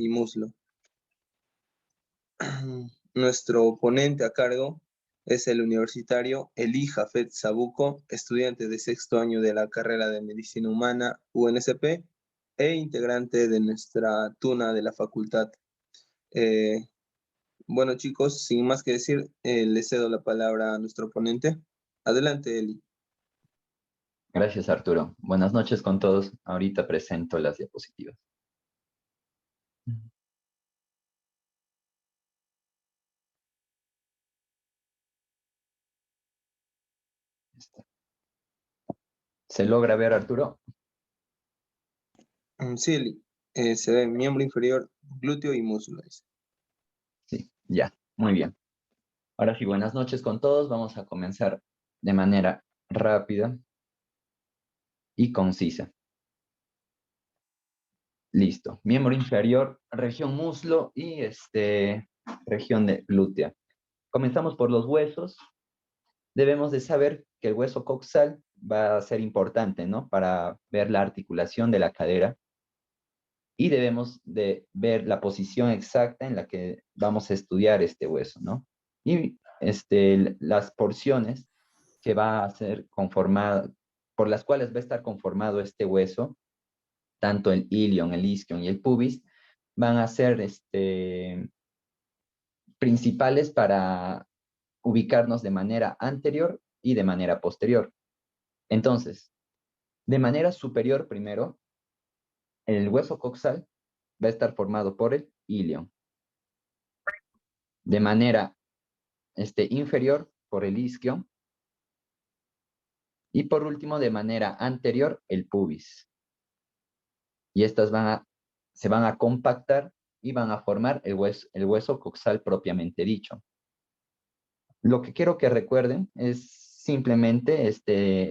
y muslo. Nuestro ponente a cargo es el universitario Elí Jafet Sabuco, estudiante de sexto año de la carrera de Medicina Humana UNSP e integrante de nuestra tuna de la facultad. Bueno, chicos, sin más que decir, le cedo la palabra a nuestro ponente. Adelante, Eli. Gracias, Arturo. Buenas noches con todos. Ahorita presento las diapositivas. ¿Se logra ver, Arturo? Sí, Eli. Se ve miembro inferior, glúteo y muslo. Sí, ya. Muy bien. Ahora sí, buenas noches con todos. Vamos a comenzar de manera rápida y concisa. Listo. Miembro inferior, región muslo y región de glútea. Comenzamos por los huesos. Debemos de saber que el hueso coxal va a ser importante, ¿no? Para ver la articulación de la cadera. Y debemos de ver la posición exacta en la que vamos a estudiar este hueso, ¿no? Y las porciones que va a ser conformada, por las cuales va a estar conformado este hueso, tanto el ilion, el isquion y el pubis, van a ser principales para ubicarnos de manera anterior y de manera posterior. Entonces, de manera superior primero, el hueso coxal va a estar formado por el ilion. De manera inferior por el isquion. Y por último, de manera anterior, el pubis. Y estas se van a compactar y van a formar el hueso coxal propiamente dicho. Lo que quiero que recuerden es simplemente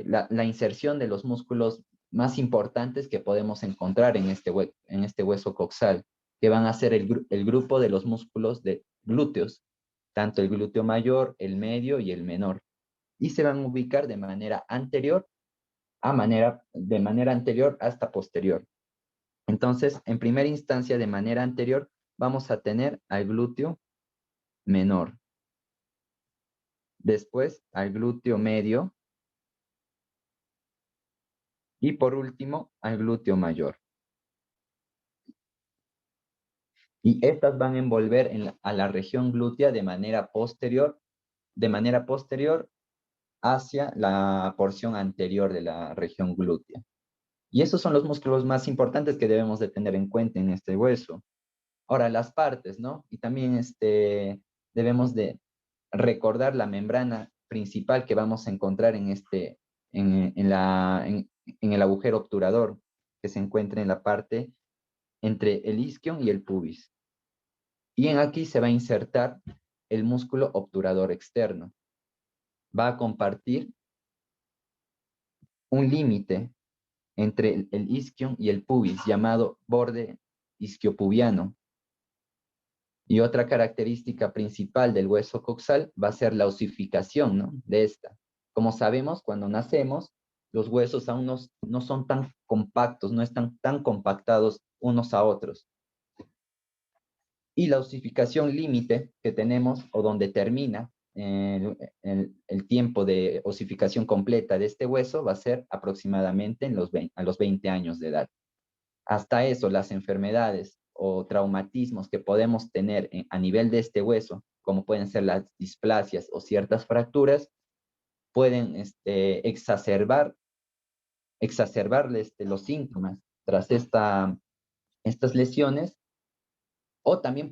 la inserción de los músculos más importantes que podemos encontrar en este hueso coxal, que van a ser el grupo de los músculos de glúteos, tanto el glúteo mayor, el medio y el menor, y se van a ubicar de manera anterior hasta posterior. Entonces, en primera instancia, de manera anterior, vamos a tener al glúteo menor. Después, al glúteo medio. Y por último, al glúteo mayor. Y estas van a envolver a la región glútea de manera posterior hacia la porción anterior de la región glútea. Y esos son los músculos más importantes que debemos de tener en cuenta en este hueso. Ahora, las partes, ¿no? Y también debemos de recordar la membrana principal que vamos a encontrar en el agujero obturador, que se encuentra en la parte entre el isquion y el pubis. Y aquí se va a insertar el músculo obturador externo. Va a compartir un límite entre el isquion y el pubis, llamado borde isquiopubiano. Y otra característica principal del hueso coxal va a ser la osificación, ¿no? De esta. Como sabemos, cuando nacemos, los huesos aún no son tan compactos, no están tan compactados unos a otros. Y la osificación límite que tenemos, o donde termina el tiempo de osificación completa de este hueso, va a ser aproximadamente a los 20 años de edad. Hasta eso, las enfermedades o traumatismos que podemos tener a nivel de este hueso, como pueden ser las displasias o ciertas fracturas, pueden exacerbar los síntomas tras estas lesiones, o también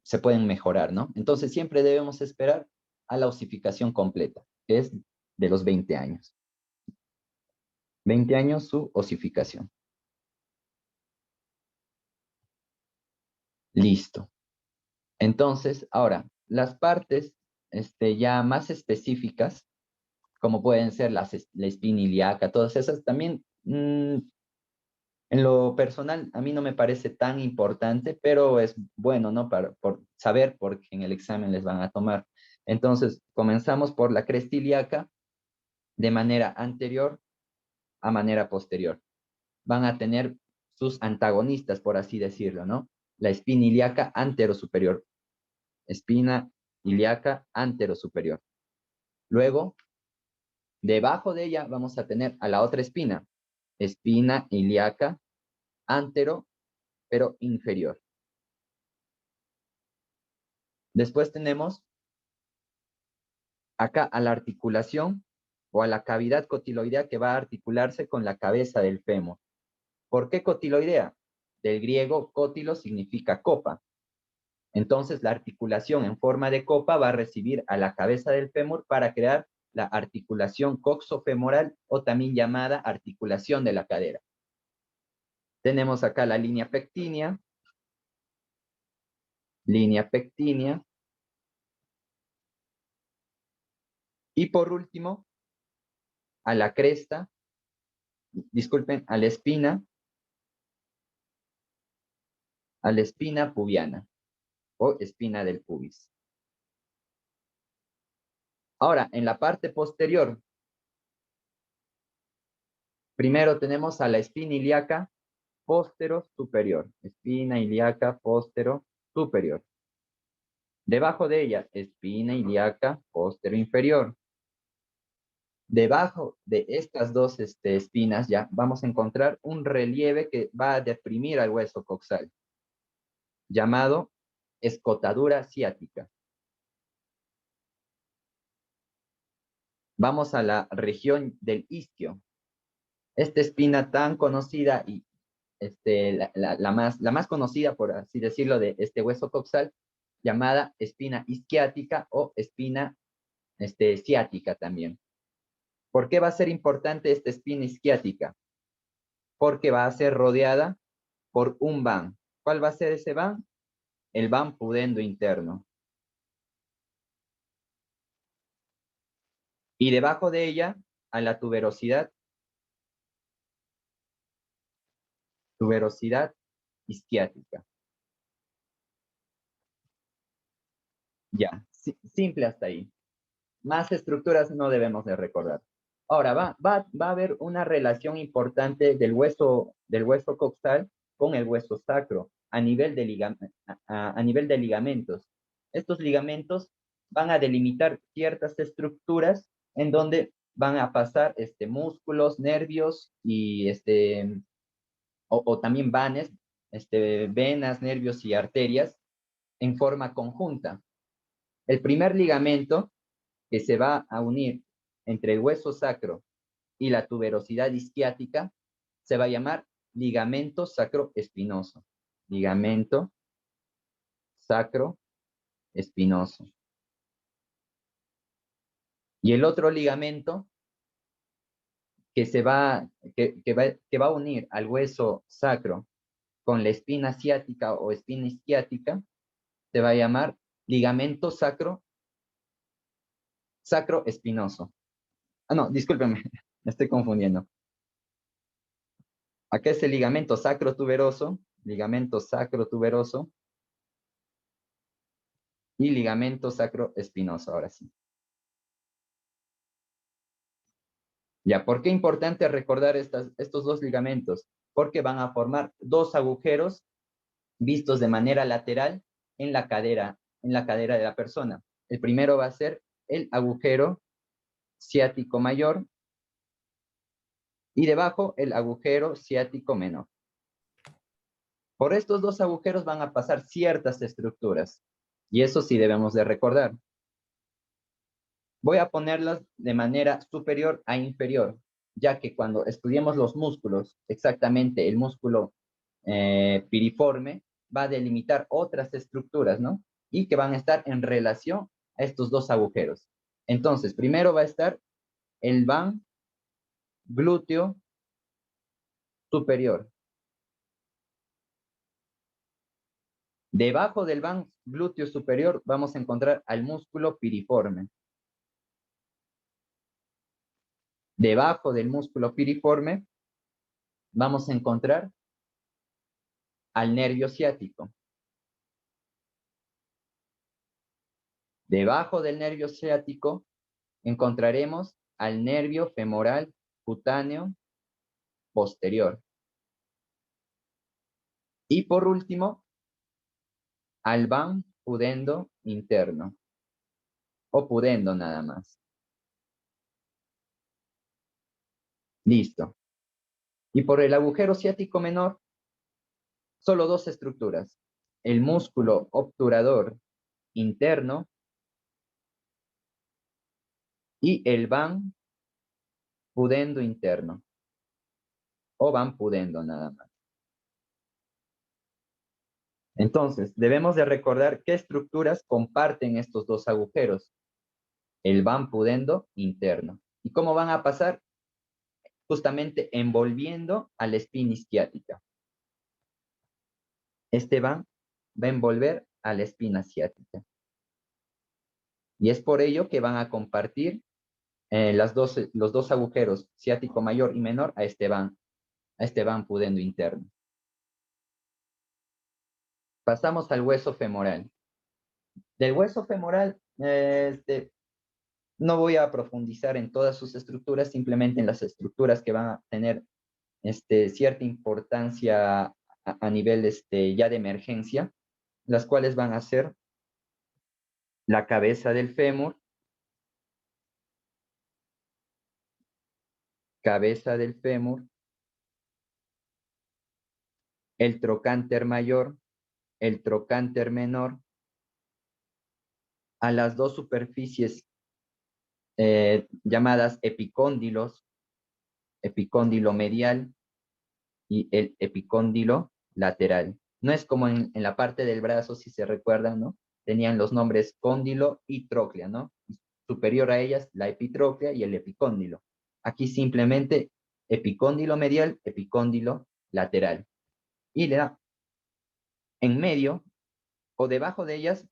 se pueden mejorar, ¿no? Entonces siempre debemos esperar a la osificación completa, que es de los 20 años. 20 años su osificación. Listo. Entonces, ahora, las partes ya más específicas, como pueden ser la espina ilíaca, todas esas, también en lo personal a mí no me parece tan importante, pero es bueno, ¿no? Por saber, porque en el examen les van a tomar. Entonces, comenzamos por la cresta ilíaca de manera anterior a manera posterior. Van a tener sus antagonistas, por así decirlo, ¿no? La espina ilíaca anterosuperior. Espina ilíaca anterosuperior. Luego, debajo de ella vamos a tener a la otra espina. Espina ilíaca antero, pero inferior. Después tenemos acá a la articulación o a la cavidad cotiloidea que va a articularse con la cabeza del fémur. ¿Por qué cotiloidea? Del griego cótilo significa copa. Entonces la articulación en forma de copa va a recibir a la cabeza del fémur para crear la articulación coxofemoral o también llamada articulación de la cadera. Tenemos acá la línea pectínea. Y por último, a la cresta, disculpen, a la espina pubiana o espina del pubis. Ahora, en la parte posterior, primero tenemos a la espina ilíaca póstero superior. Espina ilíaca póstero superior. Debajo de ella, espina ilíaca póstero inferior. Debajo de estas dos espinas ya vamos a encontrar un relieve que va a deprimir al hueso coxal, llamado escotadura ciática. Vamos a la región del isquio. Esta espina tan conocida y la más conocida, por así decirlo, de este hueso coxal, llamada espina isquiática o espina ciática también. ¿Por qué va a ser importante esta espina isquiática? Porque va a ser rodeada por un van. ¿Cuál va a ser ese van? El van pudendo interno. Y debajo de ella, a la tuberosidad isquiática. Ya, simple hasta ahí. Más estructuras no debemos de recordar. Ahora, va a haber una relación importante del hueso coxal con el hueso sacro a nivel de ligamentos. Estos ligamentos van a delimitar ciertas estructuras en donde van a pasar músculos, nervios y o también venas, nervios y arterias en forma conjunta. El primer ligamento que se va a unir entre el hueso sacro y la tuberosidad isquiática se va a llamar ligamento sacroespinoso. Ligamento sacroespinoso. Y el otro ligamento que va a unir al hueso sacro con la espina ciática o espina isquiática se va a llamar ligamento sacroespinoso. Ah, no, discúlpenme, me estoy confundiendo. Acá es el ligamento sacrotuberoso y ligamento sacroespinoso, ahora sí. Ya, ¿por qué es importante recordar estos dos ligamentos? Porque van a formar dos agujeros vistos de manera lateral en la cadera de la persona. El primero va a ser el agujero ciático mayor y debajo el agujero ciático menor. Por estos dos agujeros van a pasar ciertas estructuras y eso sí debemos de recordar. Voy a ponerlas de manera superior a inferior, ya que cuando estudiemos los músculos, exactamente el músculo piriforme va a delimitar otras estructuras, ¿no? Y que van a estar en relación a estos dos agujeros. Entonces, primero va a estar el van glúteo superior. Debajo del van glúteo superior vamos a encontrar al músculo piriforme. Debajo del músculo piriforme vamos a encontrar al nervio ciático. Debajo del nervio ciático encontraremos al nervio femoral cutáneo posterior. Y por último, al van pudendo interno, o pudendo nada más. Listo. Y por el agujero ciático menor, solo dos estructuras. El músculo obturador interno y el van pudendo interno. O van pudendo nada más. Entonces, debemos de recordar qué estructuras comparten estos dos agujeros. El van pudendo interno. ¿Y cómo van a pasar? Justamente envolviendo a la espina isquiática. Este van va a envolver a la espina ciática. Y es por ello que van a compartir los dos agujeros, ciático mayor y menor, a este van pudendo interno. Pasamos al hueso femoral. Del hueso femoral, no voy a profundizar en todas sus estructuras, simplemente en las estructuras que van a tener cierta importancia a nivel ya de emergencia, las cuales van a ser la cabeza del fémur, el trocánter mayor, el trocánter menor, a las dos superficies llamadas epicóndilos, epicóndilo medial y el epicóndilo lateral. No es como en la parte del brazo, si se recuerdan, ¿no? Tenían los nombres cóndilo y tróclea, ¿no? Superior a ellas, la epitróclea y el epicóndilo. Aquí simplemente epicóndilo medial, epicóndilo lateral. Y en medio o debajo de ellas,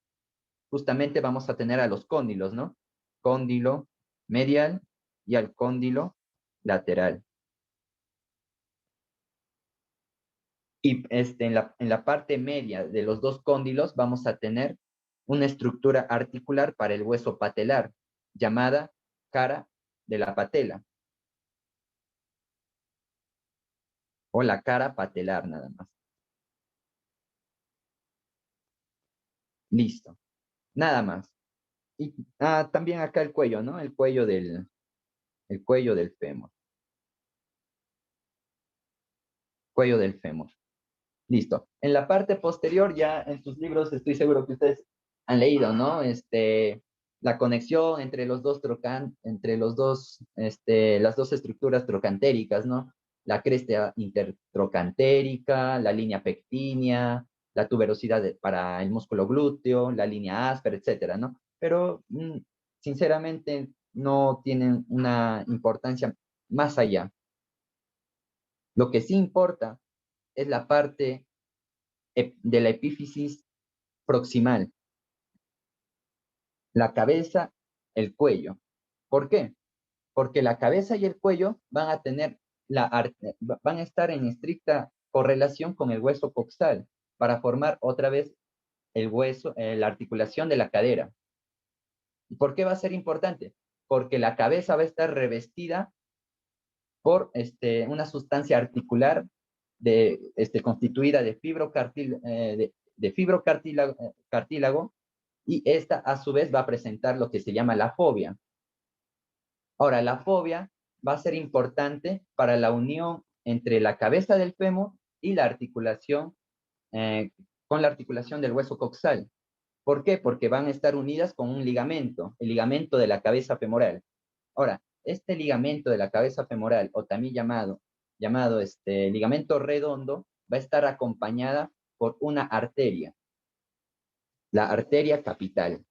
justamente vamos a tener a los cóndilos, ¿no? Cóndilo medial y al cóndilo lateral. Y en la parte media de los dos cóndilos vamos a tener una estructura articular para el hueso patelar, llamada cara de la patela. O la cara patelar nada más. Listo. Nada más. Y también acá el cuello, ¿no? El cuello del fémur. Cuello del fémur. Listo. En la parte posterior, ya en sus libros estoy seguro que ustedes han leído, ¿no? La conexión entre los dos las dos estructuras trocantéricas, ¿no? La cresta intertrocantérica, la línea pectínea, la tuberosidad para el músculo glúteo, la línea áspera, etcétera, ¿no? Pero, sinceramente, no tienen una importancia más allá. Lo que sí importa es la parte de la epífisis proximal, la cabeza, el cuello. ¿Por qué? Porque la cabeza y el cuello van a estar en estricta correlación con el hueso coxal para formar otra vez el hueso, la articulación de la cadera. ¿Y por qué va a ser importante? Porque la cabeza va a estar revestida por una sustancia articular constituida de fibrocartílago, y esta a su vez va a presentar lo que se llama la fobia. Ahora, la fobia va a ser importante para la unión entre la cabeza del fémur y la articulación, con la articulación del hueso coxal. ¿Por qué? Porque van a estar unidas con un ligamento, el ligamento de la cabeza femoral. Ahora, este ligamento de la cabeza femoral, o también llamado ligamento redondo, va a estar acompañada por una arteria, la arteria capital.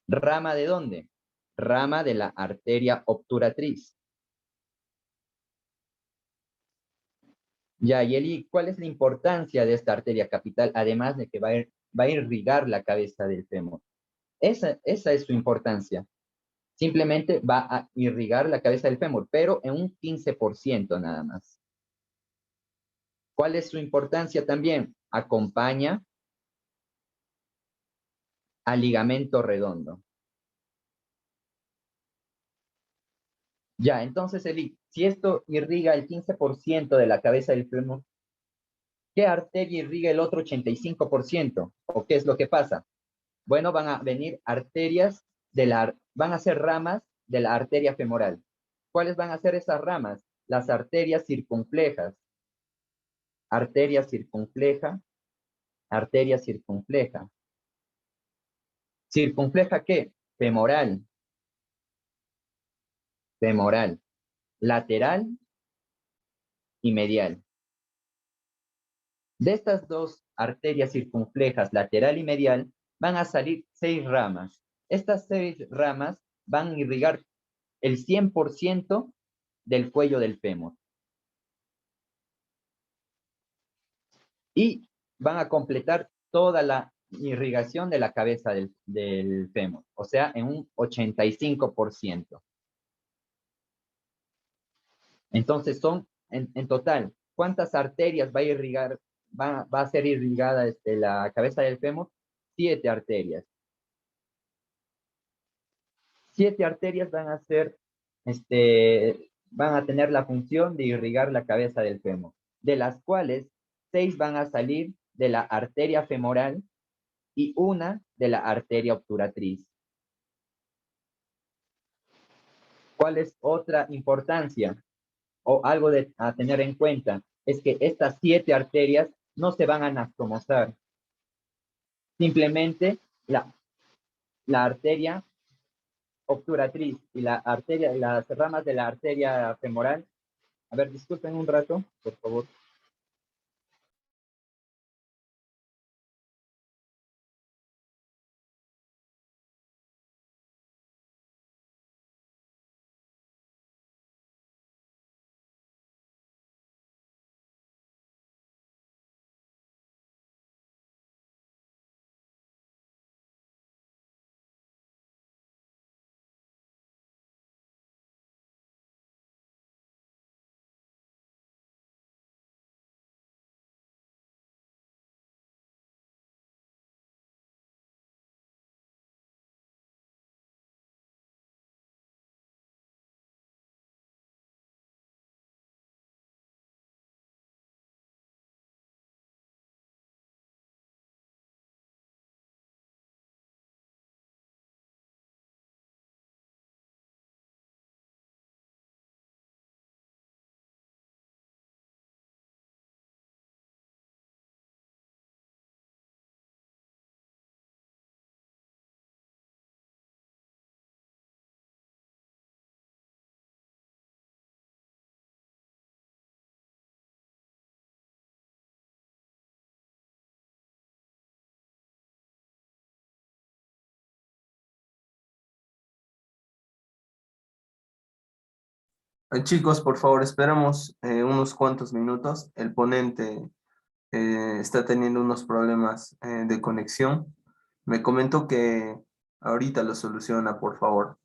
¿Rama de dónde? Rama de la arteria obturatriz. Ya, Yeli, ¿cuál es la importancia de esta arteria capital? Además de que va a irrigar la cabeza del fémur. Esa es su importancia. Simplemente va a irrigar la cabeza del fémur, pero en un 15% nada más. ¿Cuál es su importancia también? Acompaña al ligamento redondo. Ya, entonces, Eli, Si esto irriga el 15% de la cabeza del fémur, ¿qué arteria irriga el otro 85%? ¿O qué es lo que pasa? Bueno, van a venir arterias van a ser ramas de la arteria femoral. ¿Cuáles van a ser esas ramas? Las arterias circunflejas. Arteria circunfleja, arteria circunfleja. ¿Circunfleja qué? Femoral, femoral, lateral y medial. De estas dos arterias circunflejas, lateral y medial, van a salir 6 ramas. Estas 6 ramas van a irrigar el 100% del cuello del fémur. Y van a completar toda la irrigación de la cabeza del fémur, o sea, en un 85%. Entonces son, en total, ¿cuántas arterias va a irrigar, va a ser irrigada la cabeza del fémur? 7 arterias. 7 arterias van a ser, van a tener la función de irrigar la cabeza del fémur, de las cuales 6 van a salir de la arteria femoral y una de la arteria obturatriz. ¿Cuál es otra importancia o algo a tener en cuenta? Es que estas 7 arterias no se van a anastomosar. Simplemente la arteria obturatriz y las ramas de la arteria femoral. A ver, disculpen un rato, por favor. Chicos, por favor, esperamos unos cuantos minutos. El ponente está teniendo unos problemas de conexión. Me comentó que ahorita lo soluciona, por favor.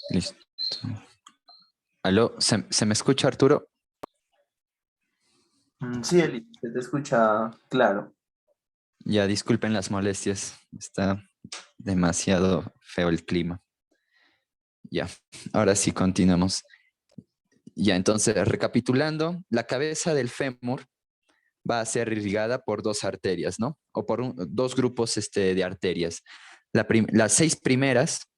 Listo. ¿Aló? ¿Se me escucha, Arturo? Sí, Eli, se te escucha claro. Ya, disculpen las molestias. Está demasiado feo el clima. Ya, ahora sí continuamos. Ya, entonces, recapitulando, la cabeza del fémur va a ser irrigada por dos arterias, ¿no? O por dos grupos de arterias. Las 6 primeras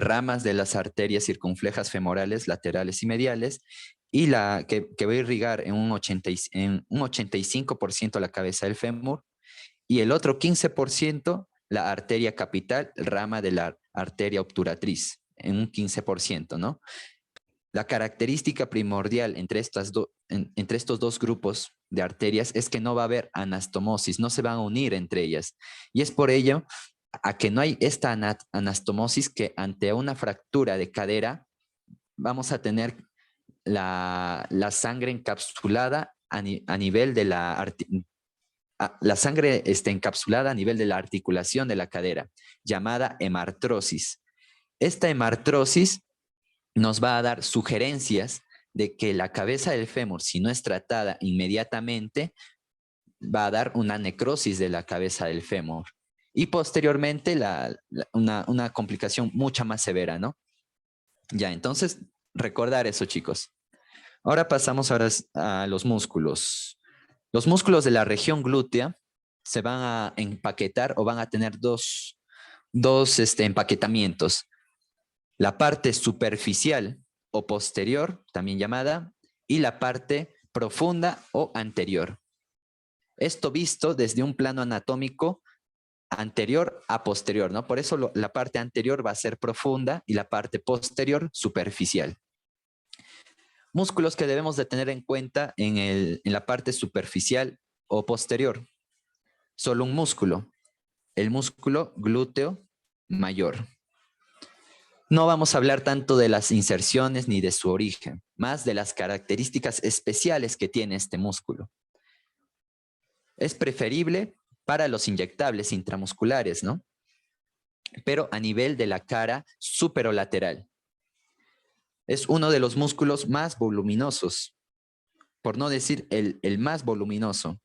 ramas de las arterias circunflejas femorales, laterales y mediales, y la que va a irrigar en un 85% la cabeza del fémur, y el otro 15% la arteria capital, rama de la arteria obturatriz, en un 15%, ¿no? La característica primordial entre estos dos grupos de arterias es que no va a haber anastomosis, no se van a unir entre ellas. Y es por ello a que no hay esta anastomosis que ante una fractura de cadera vamos a tener la sangre encapsulada a nivel de la sangre encapsulada a nivel de la articulación de la cadera, llamada hemartrosis. Esta hemartrosis nos va a dar sugerencias de que la cabeza del fémur, si no es tratada inmediatamente, va a dar una necrosis de la cabeza del fémur. Y posteriormente una complicación mucho más severa, ¿no? Ya, entonces, recordar eso, chicos. Ahora pasamos a los músculos. Los músculos de la región glútea se van a empaquetar o van a tener dos empaquetamientos. La parte superficial o posterior, también llamada, y la parte profunda o anterior. Esto visto desde un plano anatómico anterior a posterior, ¿no? Por eso la parte anterior va a ser profunda y la parte posterior superficial. Músculos que debemos de tener en cuenta en la parte superficial o posterior. Solo un músculo, el músculo glúteo mayor. No vamos a hablar tanto de las inserciones ni de su origen, más de las características especiales que tiene este músculo. Es preferible para los inyectables intramusculares, ¿no? Pero a nivel de la cara superolateral. Es uno de los músculos más voluminosos, por no decir el más voluminoso.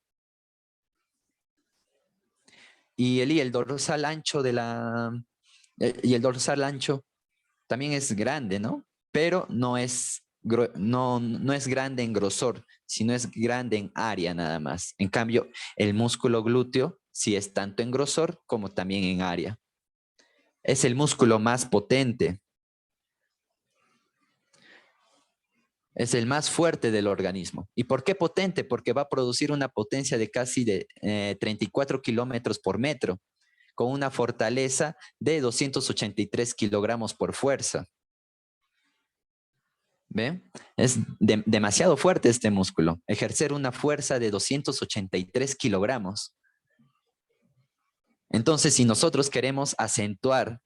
Y el dorsal ancho y el dorsal ancho también es grande, ¿no? Pero no es grande en grosor, sino es grande en área nada más. En cambio, el músculo glúteo sí es tanto en grosor como también en área. Es el músculo más potente. Es el más fuerte del organismo. ¿Y por qué potente? Porque va a producir una potencia de casi 34 kilómetros por metro, con una fortaleza de 283 kilogramos por fuerza. ¿Ven? Es demasiado fuerte este músculo. Ejercer una fuerza de 283 kilogramos. Entonces, si nosotros queremos acentuar,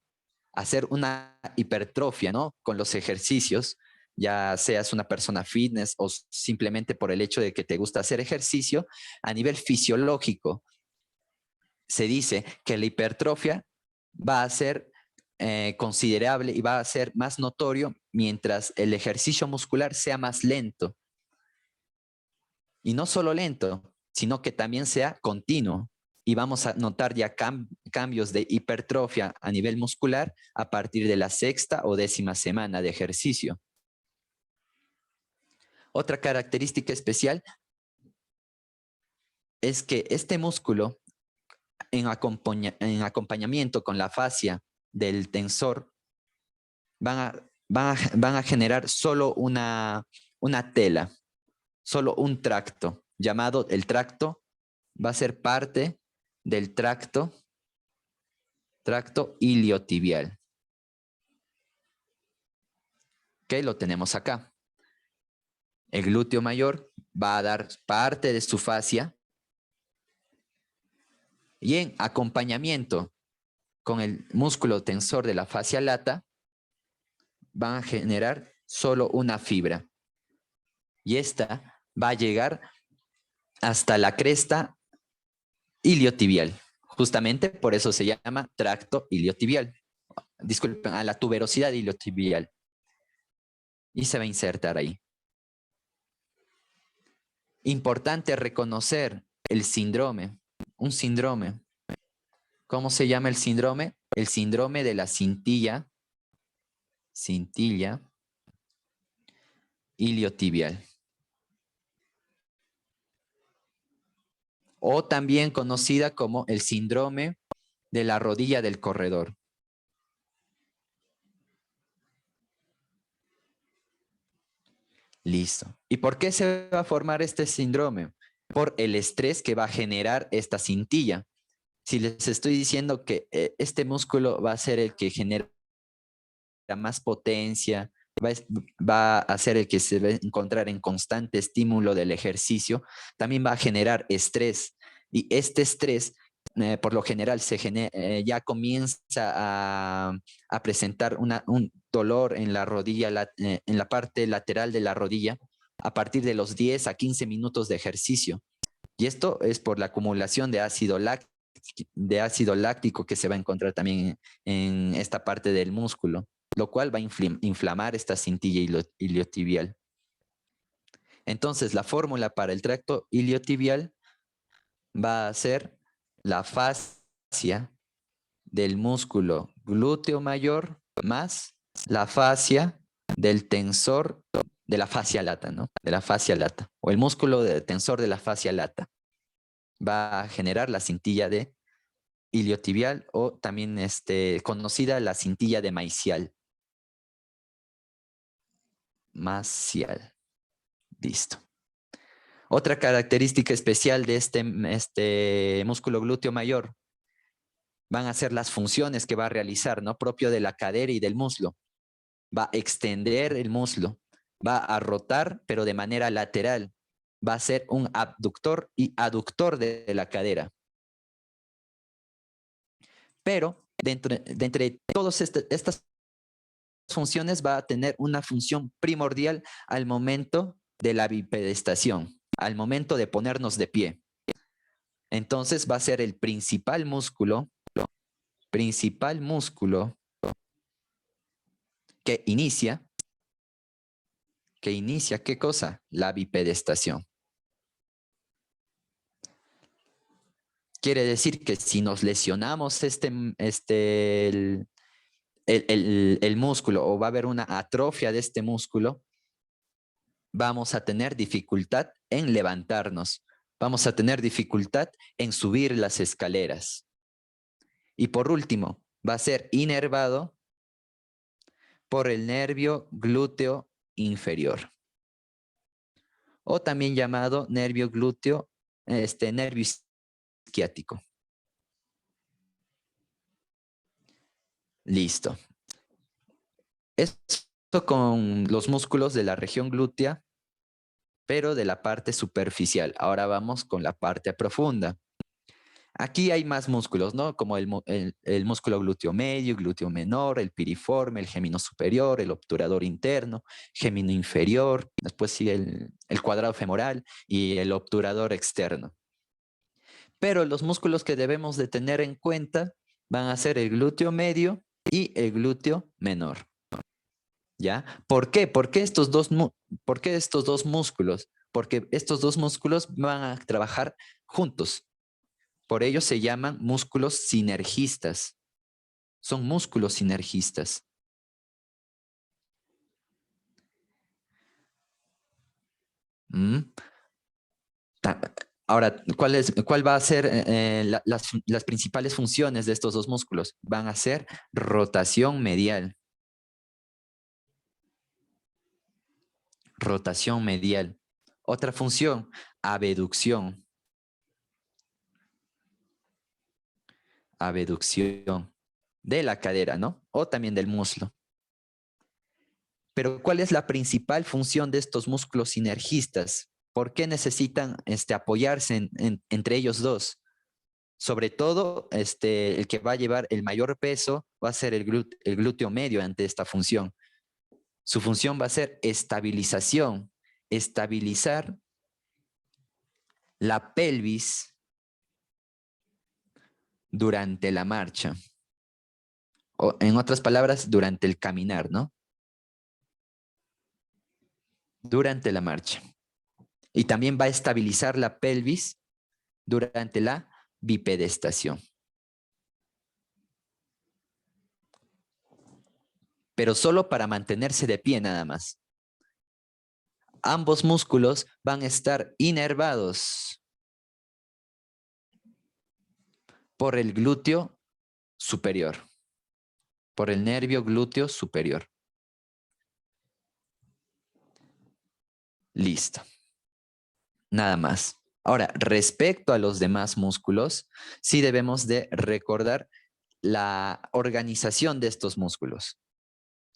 hacer una hipertrofia, ¿no? Con los ejercicios, ya seas una persona fitness o simplemente por el hecho de que te gusta hacer ejercicio, a nivel fisiológico, se dice que la hipertrofia va a ser considerable y va a ser más notorio mientras el ejercicio muscular sea más lento. Y no solo lento, sino que también sea continuo. Y vamos a notar ya cambios de hipertrofia a nivel muscular a partir de la 6ª o 10ª semana de ejercicio. Otra característica especial es que este músculo, en acompañamiento con la fascia del tensor, van a generar solo una tela, solo un tracto, llamado el tracto, va a ser parte del tracto iliotibial. ¿Qué lo tenemos acá? El glúteo mayor va a dar parte de su fascia y en acompañamiento con el músculo tensor de la fascia lata van a generar solo una fibra. Y esta va a llegar hasta la cresta iliotibial. Justamente por eso se llama tracto iliotibial. disculpen, a la tuberosidad iliotibial. Y se va a insertar ahí. Importante reconocer el síndrome. Un síndrome. ¿Cómo se llama el síndrome? El síndrome de la cintilla iliotibial. O también conocida como el síndrome de la rodilla del corredor. Listo. ¿Y por qué se va a formar este síndrome? Por el estrés que va a generar esta cintilla. Si les estoy diciendo que este músculo va a ser el que genera más potencia, va a ser el que se va a encontrar en constante estímulo del ejercicio, también va a generar estrés. Y este estrés, por lo general, ya comienza a presentar un dolor en la rodilla, en la parte lateral de la rodilla, a partir de los 10 a 15 minutos de ejercicio. Y esto es por la acumulación de ácido láctico que se va a encontrar también en esta parte del músculo, lo cual va a inflamar esta cintilla iliotibial. Entonces, la fórmula para el tracto iliotibial va a ser la fascia del músculo glúteo mayor más la fascia del tensor de la fascia lata, ¿no? De la fascia lata, o el músculo tensor de la fascia lata. Va a generar la cintilla de iliotibial o también conocida la cintilla de macial. Listo. Otra característica especial de este músculo glúteo mayor van a ser las funciones que va a realizar, ¿no? Propio de la cadera y del muslo. Va a extender el muslo, va a rotar, pero de manera lateral. Va a ser un abductor y aductor de la cadera. Pero de entre todas estas funciones va a tener una función primordial al momento de la bipedestación, al momento de ponernos de pie. Entonces va a ser el principal músculo que inicia, ¿qué cosa? La bipedestación. Quiere decir que si nos lesionamos el músculo o va a haber una atrofia de este músculo, vamos a tener dificultad en levantarnos, vamos a tener dificultad en subir las escaleras. Y por último, va a ser inervado por el nervio glúteo inferior, o también llamado nervio glúteo, nervio isquiático. Listo. Esto con los músculos de la región glútea, pero de la parte superficial. Ahora vamos con la parte profunda. Aquí hay más músculos, ¿no? Como el músculo glúteo medio, glúteo menor, el piriforme, el gemino superior, el obturador interno, gemino inferior, después sigue el cuadrado femoral y el obturador externo. Pero los músculos que debemos de tener en cuenta van a ser el glúteo medio y el glúteo menor. ¿Ya? ¿Por qué? ¿Por qué estos dos músculos? Porque estos dos músculos van a trabajar juntos. Por ello se llaman músculos sinergistas. Son músculos sinergistas. Ahora, ¿cuál va a ser las principales funciones de estos dos músculos? Van a ser rotación medial. Rotación medial. Otra función, abducción. Abducción de la cadera, ¿no? O también del muslo. Pero ¿cuál es la principal función de estos músculos sinergistas? ¿Por qué necesitan apoyarse entre ellos dos? Sobre todo, el que va a llevar el mayor peso va a ser el glúteo medio ante esta función. Su función va a ser estabilización, estabilizar la pelvis durante la marcha. O en otras palabras, durante el caminar, ¿no? Durante la marcha. Y también va a estabilizar la pelvis durante la bipedestación. Pero solo para mantenerse de pie nada más. Ambos músculos van a estar inervados por el glúteo superior, por el nervio glúteo superior. Listo. Nada más. Ahora, respecto a los demás músculos, sí debemos de recordar la organización de estos músculos.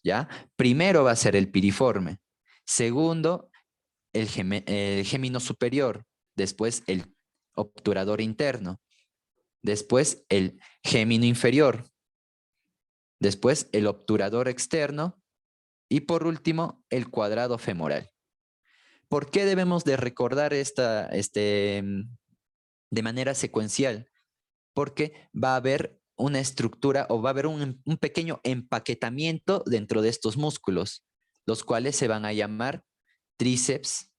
¿Ya? Primero va a ser el piriforme. Segundo, el gémino superior. Después, el obturador interno. Después, el gémino inferior. Después, el obturador externo. Y por último, el cuadrado femoral. ¿Por qué debemos de recordar de manera secuencial? Porque va a haber una estructura o va a haber un pequeño empaquetamiento dentro de estos músculos, los cuales se van a llamar tríceps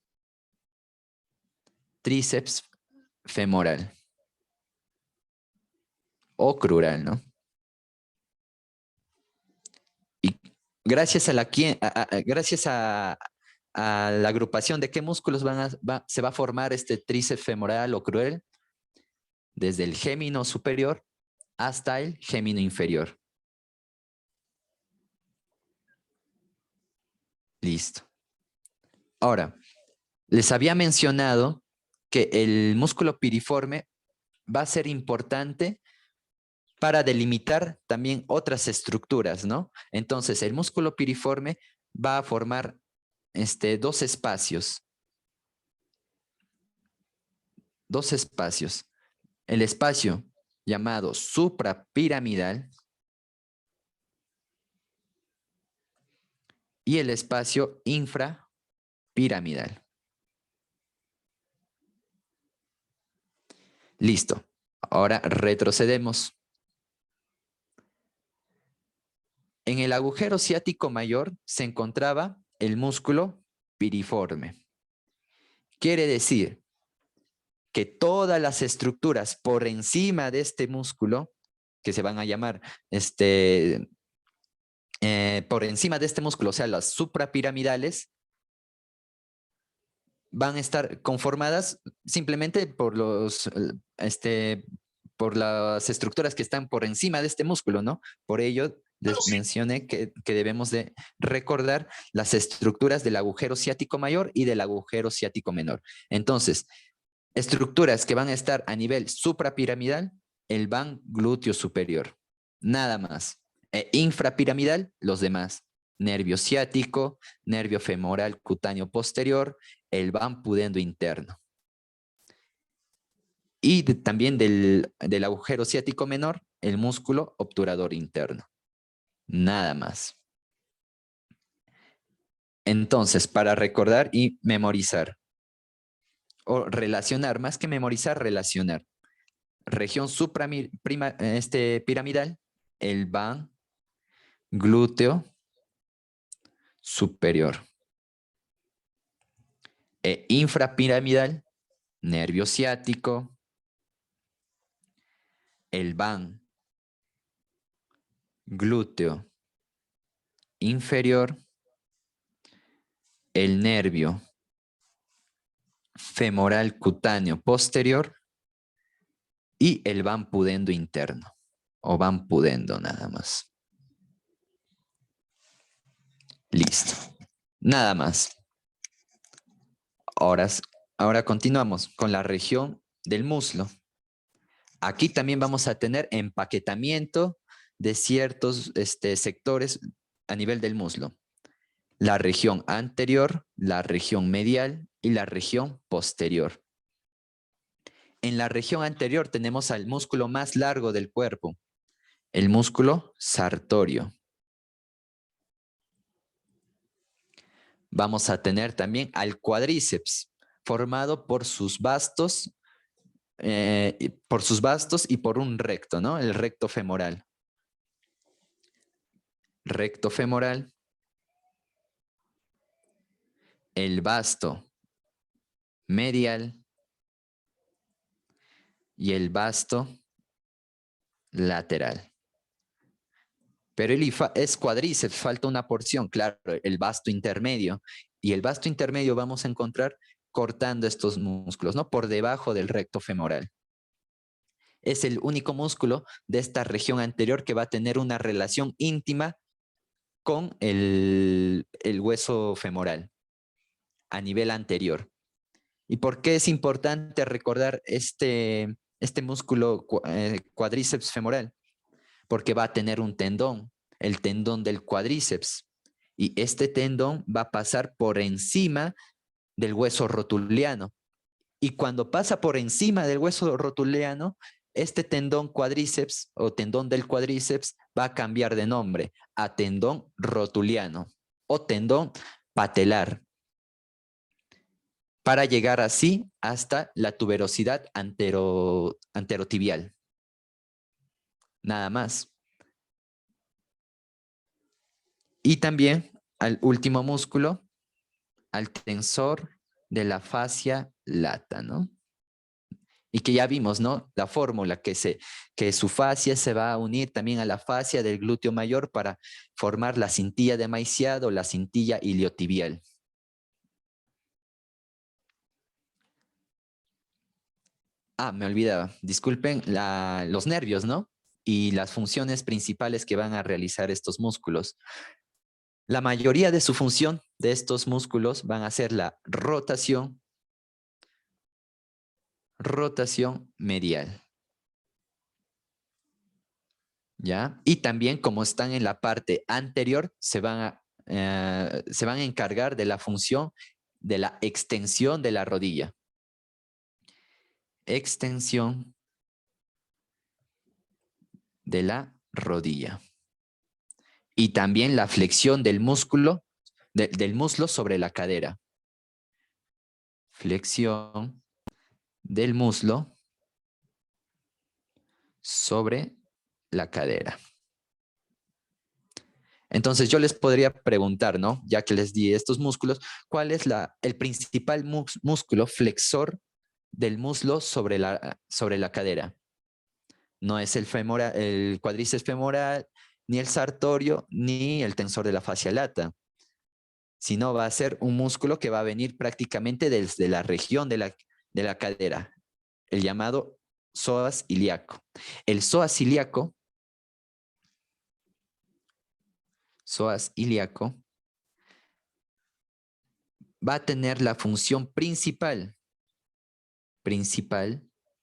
femoral o crural, ¿no? Y gracias a la agrupación de qué músculos se va a formar este tríceps femoral o crural, desde el gémino superior hasta el gémino inferior. Listo. Ahora, les había mencionado que el músculo piriforme va a ser importante para delimitar también otras estructuras, ¿no? Entonces, el músculo piriforme va a formar dos espacios. Dos espacios. El espacio llamado suprapiramidal y el espacio infrapiramidal. Listo. Ahora retrocedemos. En el agujero ciático mayor se encontraba el músculo piriforme. Quiere decir que todas las estructuras por encima de este músculo, que se van a llamar por encima de este músculo, o sea, las suprapiramidales, van a estar conformadas simplemente por por las estructuras que están por encima de este músculo, ¿no? Por ello, les mencioné que debemos de recordar las estructuras del agujero ciático mayor y del agujero ciático menor. Entonces, estructuras que van a estar a nivel suprapiramidal, el van glúteo superior, nada más. Infrapiramidal, los demás. Nervio ciático, nervio femoral cutáneo posterior, el van pudendo interno. Y también del agujero ciático menor, el músculo obturador interno. Nada más. Entonces, para recordar y memorizar, o relacionar, más que memorizar, relacionar. Región piramidal, el van glúteo superior. Infrapiramidal, nervio ciático, el van glúteo inferior, el nervio femoral cutáneo posterior y el van pudendo interno, o van pudendo nada más. Listo. Nada más. Ahora continuamos con la región del muslo. Aquí también vamos a tener empaquetamiento de ciertos sectores a nivel del muslo. La región anterior, la región medial y la región posterior. En la región anterior tenemos al músculo más largo del cuerpo, el músculo sartorio. Vamos a tener también al cuádriceps, formado por sus bastos y por un recto, ¿no? El recto femoral. recto femoral, el vasto medial y el vasto lateral. Pero el IFA es cuádriceps, falta una porción, claro, el vasto intermedio. Y el vasto intermedio vamos a encontrar cortando estos músculos, ¿no? Por debajo del recto femoral. Es el único músculo de esta región anterior que va a tener una relación íntima con el hueso femoral a nivel anterior. ¿Y por qué es importante recordar este músculo cuádriceps femoral? Porque va a tener un tendón, el tendón del cuádriceps. Y este tendón va a pasar por encima del hueso rotuliano. Y cuando pasa por encima del hueso rotuliano, este tendón cuádriceps o tendón del cuádriceps va a cambiar de nombre a tendón rotuliano o tendón patelar, para llegar así hasta la tuberosidad anterotibial. Nada más. Y también al último músculo, al tensor de la fascia lata, ¿no? Y que ya vimos, ¿no? La fórmula, que su fascia se va a unir también a la fascia del glúteo mayor para formar la cintilla de Maillard o la cintilla iliotibial. Ah, me olvidaba. Disculpen, los nervios, ¿no? Y las funciones principales que van a realizar estos músculos. La mayoría de su función de estos músculos van a ser la rotación medial. ¿Ya? Y también, como están en la parte anterior, se van a encargar de la función de la extensión de la rodilla. Extensión de la rodilla. Y también la flexión del músculo, del muslo sobre la cadera. Flexión del muslo sobre la cadera. Entonces yo les podría preguntar, ¿no? Ya que les di estos músculos, ¿cuál es el principal músculo flexor del muslo sobre la cadera? No es el cuádriceps femoral, ni el sartorio, ni el tensor de la fascia lata, sino va a ser un músculo que va a venir prácticamente desde la región de la cadera, el llamado psoas ilíaco. El psoas ilíaco va a tener la función principal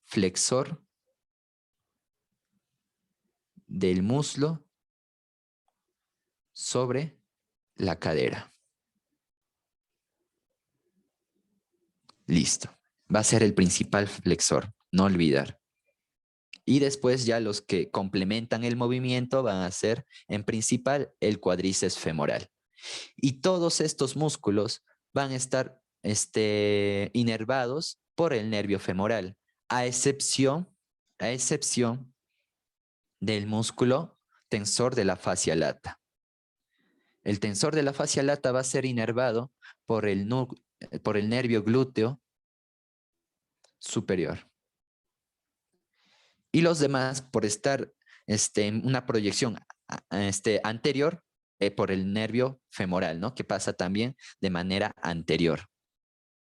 flexor del muslo sobre la cadera. Listo. Va a ser el principal flexor, no olvidar. Y después ya los que complementan el movimiento van a ser en principal el cuádriceps femoral. Y todos estos músculos van a estar inervados por el nervio femoral, a excepción del músculo tensor de la fascia lata. El tensor de la fascia lata va a ser inervado por el nervio glúteo superior. Y los demás, por estar en una proyección anterior, por el nervio femoral, ¿no? Que pasa también de manera anterior.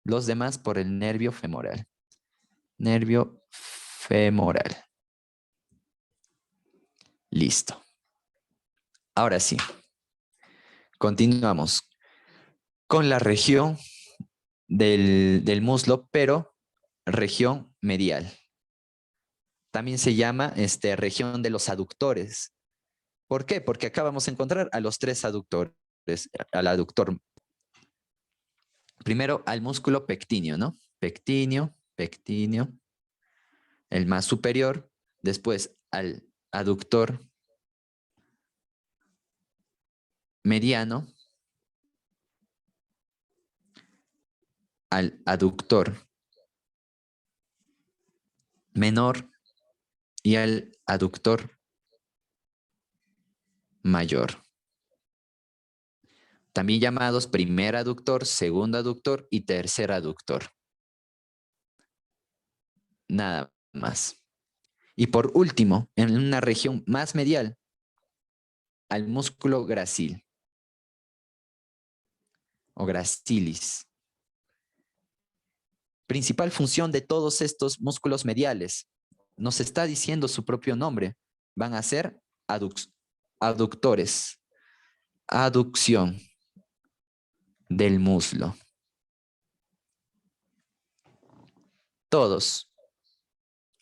Los demás por el nervio femoral. Nervio femoral. Listo. Ahora sí. Continuamos con la región del muslo, pero región medial. También se llama región de los aductores. ¿Por qué? Porque acá vamos a encontrar a los tres aductores. Al aductor. Primero al músculo pectíneo, ¿no? Pectíneo. El más superior. Después al aductor mediano. Al aductor menor y al aductor mayor. también llamados primer aductor, segundo aductor y tercer aductor. Nada más. Y por último, en una región más medial, al músculo grácil o gracilis. Principal función de todos estos músculos mediales, nos está diciendo su propio nombre, van a ser aductores, aducción del muslo. Todos.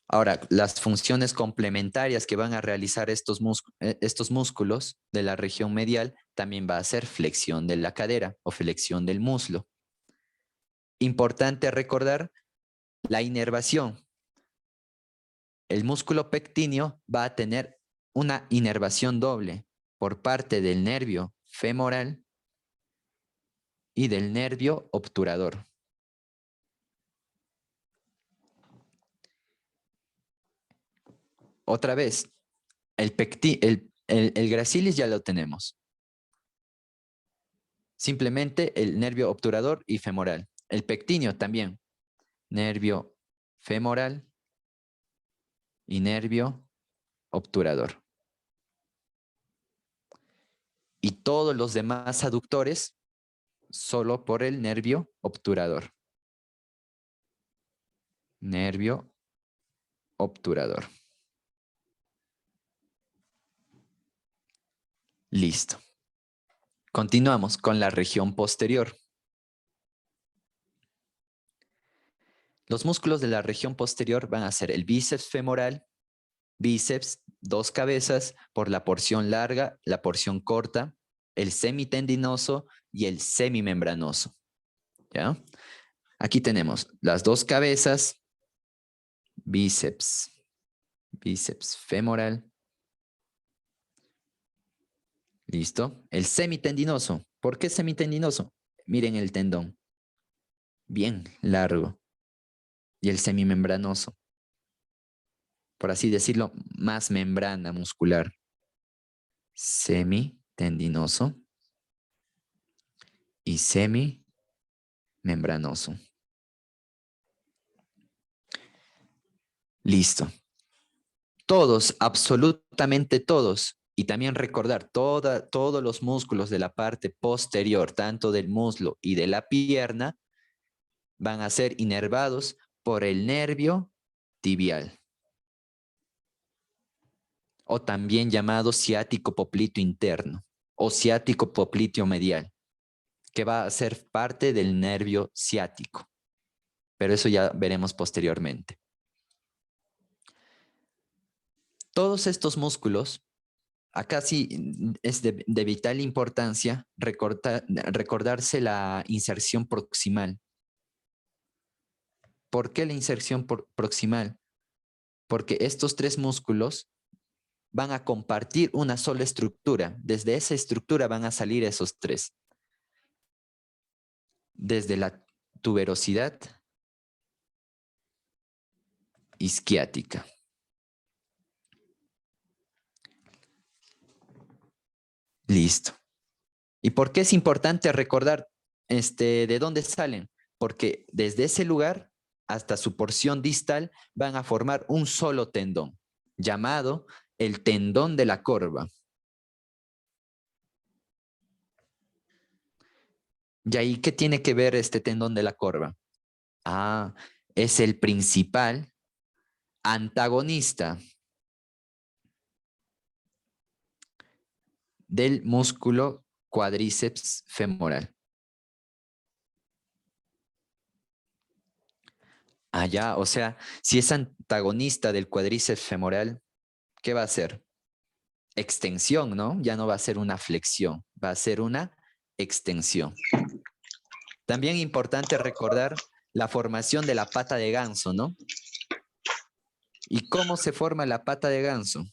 Ahora, las funciones complementarias que van a realizar estos músculos de la región medial también va a ser flexión de la cadera o flexión del muslo. Importante recordar la inervación. El músculo pectíneo va a tener una inervación doble por parte del nervio femoral y del nervio obturador. Otra vez, el gracilis ya lo tenemos. Simplemente el nervio obturador y femoral. El pectíneo también. Nervio femoral y nervio obturador. Y todos los demás aductores solo por el nervio obturador. Nervio obturador. Listo. Continuamos con la región posterior. Los músculos de la región posterior van a ser el bíceps femoral, bíceps, dos cabezas, por la porción larga, la porción corta, el semitendinoso y el semimembranoso. ¿Ya? Aquí tenemos las dos cabezas, bíceps, bíceps femoral. ¿Listo? El semitendinoso. ¿Por qué semitendinoso? Miren el tendón. Bien largo. Y el semimembranoso. Por así decirlo, más membrana muscular. Semitendinoso y semimembranoso. Listo. Todos, absolutamente todos, y también recordar todos los músculos de la parte posterior, tanto del muslo y de la pierna, van a ser inervados por el nervio tibial, o también llamado ciático popliteo interno, o ciático popliteo medial, que va a ser parte del nervio ciático, pero eso ya veremos posteriormente. Todos estos músculos, acá sí es de vital importancia recordarse la inserción proximal. ¿Por qué la inserción proximal? Porque estos tres músculos van a compartir una sola estructura. Desde esa estructura van a salir esos tres. Desde la tuberosidad isquiática. Listo. ¿Y por qué es importante recordar de dónde salen? Porque desde ese lugar hasta su porción distal van a formar un solo tendón, llamado el tendón de la corva. ¿Y ahí qué tiene que ver este tendón de la corva? Ah, es el principal antagonista del músculo cuádriceps femoral. Allá, o sea, si es antagonista del cuádriceps femoral, ¿qué va a hacer? Extensión, ¿no? Ya no va a ser una flexión, va a ser una extensión. También importante recordar la formación de la pata de ganso, ¿no? ¿Y cómo se forma la pata de ganso?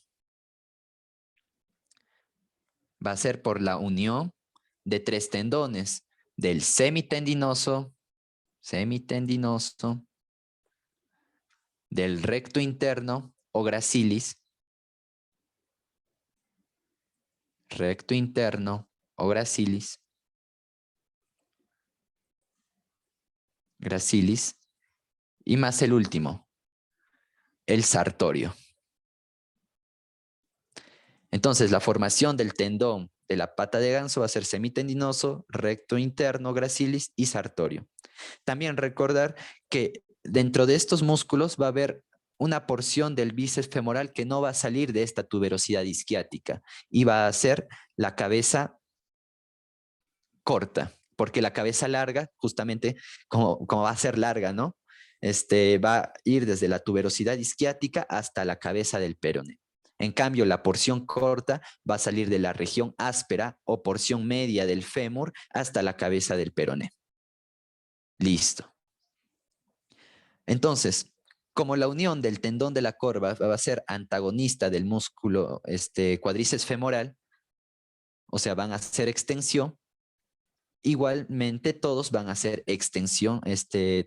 Va a ser por la unión de tres tendones, del semitendinoso, del recto interno o gracilis, recto interno o gracilis, gracilis, y más el último, el sartorio. Entonces, la formación del tendón de la pata de ganso va a ser semitendinoso, recto interno, gracilis y sartorio. También recordar que dentro de estos músculos va a haber una porción del bíceps femoral que no va a salir de esta tuberosidad isquiática y va a ser la cabeza corta, porque la cabeza larga, justamente como va a ser larga, ¿no? Va a ir desde la tuberosidad isquiática hasta la cabeza del peroné. En cambio, la porción corta va a salir de la región áspera o porción media del fémur hasta la cabeza del peroné. Listo. Entonces, como la unión del tendón de la corva va a ser antagonista del músculo cuádriceps femoral, o sea, van a hacer extensión, igualmente todos van a hacer extensión,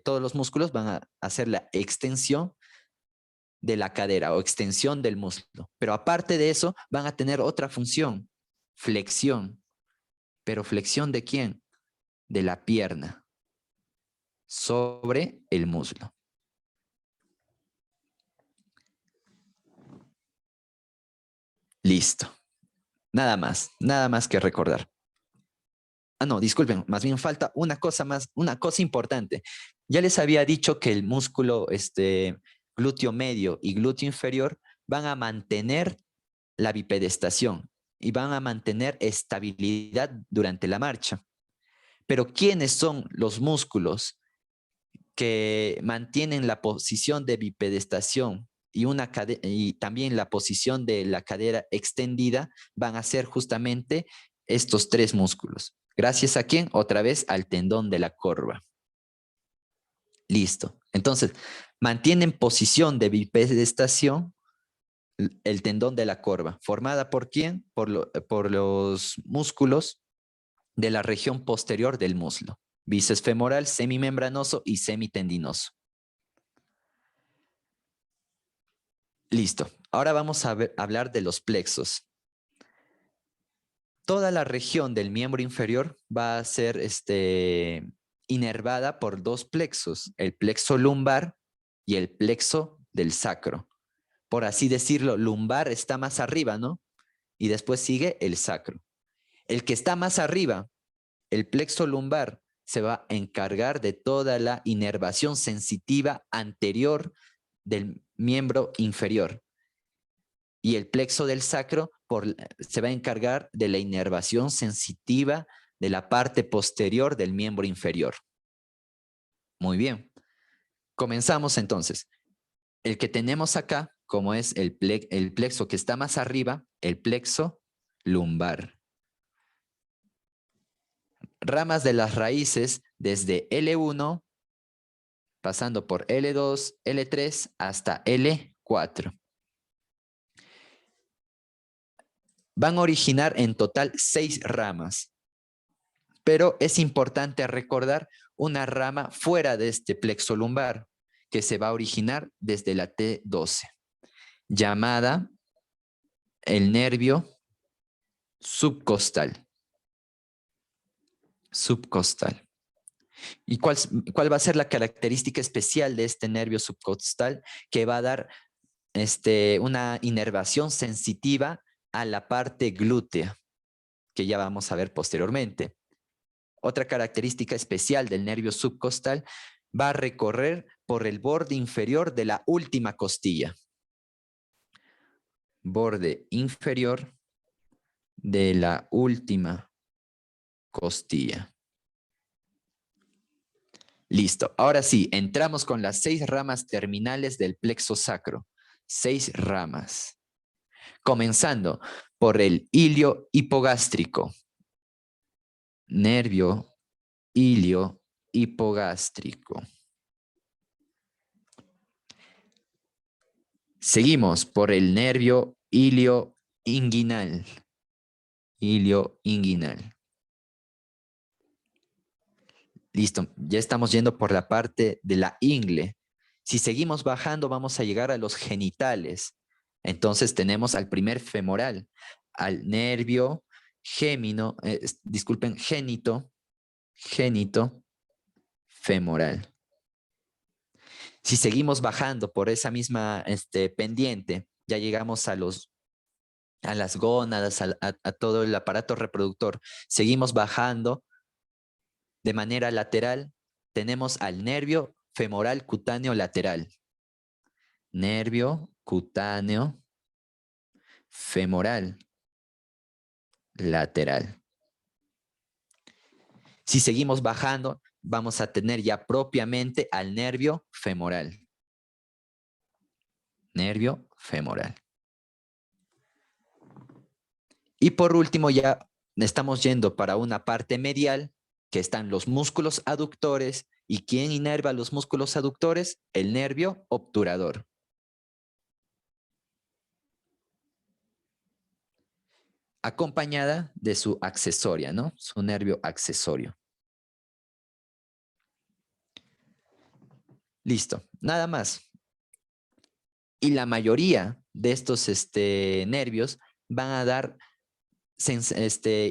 todos los músculos van a hacer la extensión de la cadera o extensión del músculo. Pero aparte de eso, van a tener otra función, flexión. ¿Pero flexión de quién? De la pierna sobre el muslo. Listo. Nada más que recordar. Ah, no, disculpen, más bien falta una cosa más, una cosa importante. Ya les había dicho que el músculo glúteo medio y glúteo inferior van a mantener la bipedestación y van a mantener estabilidad durante la marcha. Pero ¿quiénes son los músculos que mantienen la posición de bipedestación y también la posición de la cadera extendida? Van a ser justamente estos tres músculos. ¿Gracias a quién? Otra vez al tendón de la corva. Listo. Entonces, mantienen posición de bipedestación el tendón de la corva. ¿Formada por quién? Por los músculos de la región posterior del muslo. Bíceps femoral, semimembranoso y semitendinoso. Listo. Ahora vamos a hablar de los plexos. Toda la región del miembro inferior va a ser inervada por dos plexos, el plexo lumbar y el plexo del sacro. Por así decirlo, lumbar está más arriba, ¿no? Y después sigue el sacro. El que está más arriba, el plexo lumbar, se va a encargar de toda la inervación sensitiva anterior del miembro inferior. Y el plexo del sacro se va a encargar de la inervación sensitiva de la parte posterior del miembro inferior. Muy bien. Comenzamos entonces. El que tenemos acá, como es el plexo que está más arriba, el plexo lumbar. Ramas de las raíces desde L1, pasando por L2, L3 hasta L4. Van a originar en total 6 ramas, pero es importante recordar una rama fuera de este plexo lumbar que se va a originar desde la T12, llamada el nervio subcostal. ¿Y cuál va a ser la característica especial de este nervio subcostal? Que va a dar una inervación sensitiva a la parte glútea, que ya vamos a ver posteriormente. Otra característica especial del nervio subcostal va a recorrer por el borde inferior de la última costilla. Borde inferior de la última costilla. Listo. Ahora sí, entramos con las 6 ramas terminales del plexo sacro. 6 ramas. Comenzando por el ilio hipogástrico. Nervio ilio hipogástrico. Seguimos por el nervio ilio inguinal. Ilio inguinal. Listo, ya estamos yendo por la parte de la ingle. Si seguimos bajando, vamos a llegar a los genitales. Entonces tenemos al primer femoral, al nervio génito femoral. Si seguimos bajando por esa misma pendiente, ya llegamos a las gónadas, a todo el aparato reproductor. Seguimos bajando de manera lateral. Tenemos al nervio femoral cutáneo lateral. Nervio cutáneo femoral lateral. Si seguimos bajando, vamos a tener ya propiamente al nervio femoral. Nervio femoral. Y por último ya estamos yendo para una parte medial, que están los músculos aductores. ¿Y quién inerva los músculos aductores? El nervio obturador. Acompañada de su accesoria, ¿no? Su nervio accesorio. Listo, nada más. Y la mayoría de estos nervios van a dar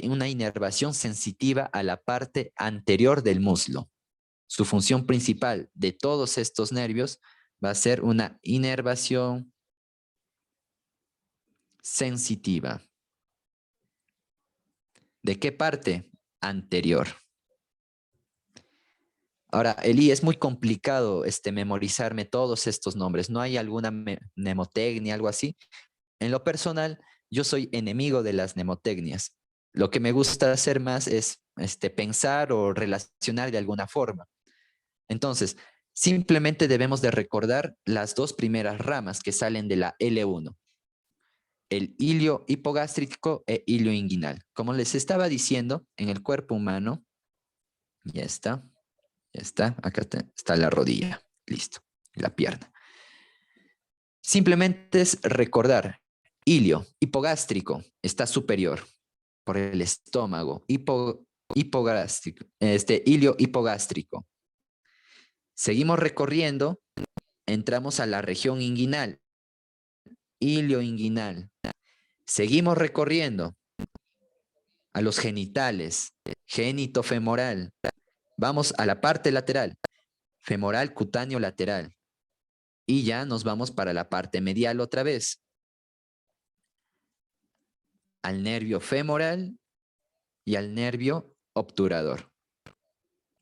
una inervación sensitiva a la parte anterior del muslo. Su función principal de todos estos nervios va a ser una inervación sensitiva. ¿De qué parte? Anterior. Ahora, Eli, es muy complicado memorizarme todos estos nombres. ¿No hay alguna mnemotecnia, algo así? En lo personal, yo soy enemigo de las mnemotecnias. Lo que me gusta hacer más es pensar o relacionar de alguna forma. Entonces, simplemente debemos de recordar las dos primeras ramas que salen de la L1. El ilio hipogástrico e ilio inguinal. Como les estaba diciendo, en el cuerpo humano, ya está, acá está la rodilla, listo, la pierna. Simplemente es recordar, ilio hipogástrico está superior por el estómago, hipogástrico, ilio hipogástrico. Seguimos recorriendo, entramos a la región inguinal, ilio inguinal. Seguimos recorriendo a los genitales, génito femoral. Vamos a la parte lateral, femoral cutáneo lateral. Y ya nos vamos para la parte medial otra vez. Al nervio femoral y al nervio obturador.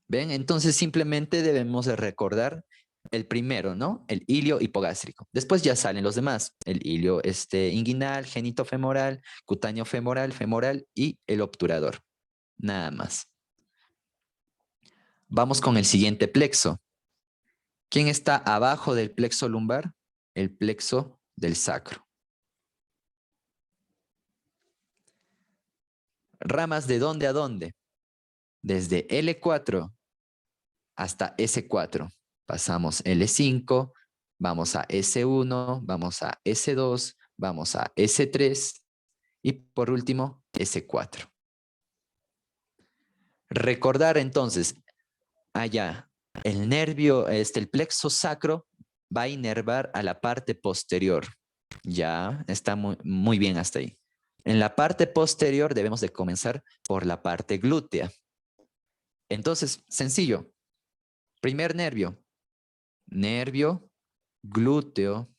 ¿Ven? Entonces simplemente debemos de recordar el primero, ¿no? El ilio hipogástrico. Después ya salen los demás. El ilio inguinal, génito femoral, cutáneo femoral, femoral y el obturador. Nada más. Vamos con el siguiente plexo. ¿Quién está abajo del plexo lumbar? El plexo del sacro. ¿Ramas de dónde a dónde? Desde L4 hasta S4. Pasamos L5, vamos a S1, vamos a S2, vamos a S3 y por último S4. Recordar entonces, allá, el nervio, el plexo sacro va a inervar a la parte posterior. Ya está muy bien hasta ahí. En la parte posterior debemos de comenzar por la parte glútea. Entonces, sencillo. Primer nervio. Nervio glúteo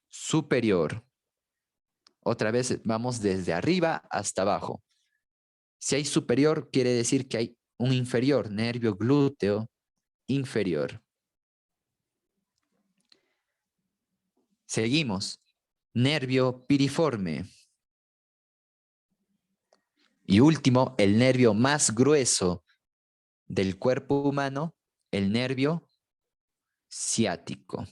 superior. Otra vez vamos desde arriba hasta abajo. Si hay superior, quiere decir que hay un inferior, nervio glúteo inferior. Seguimos. Nervio piriforme. Y último, el nervio más grueso del cuerpo humano, el nervio ciático.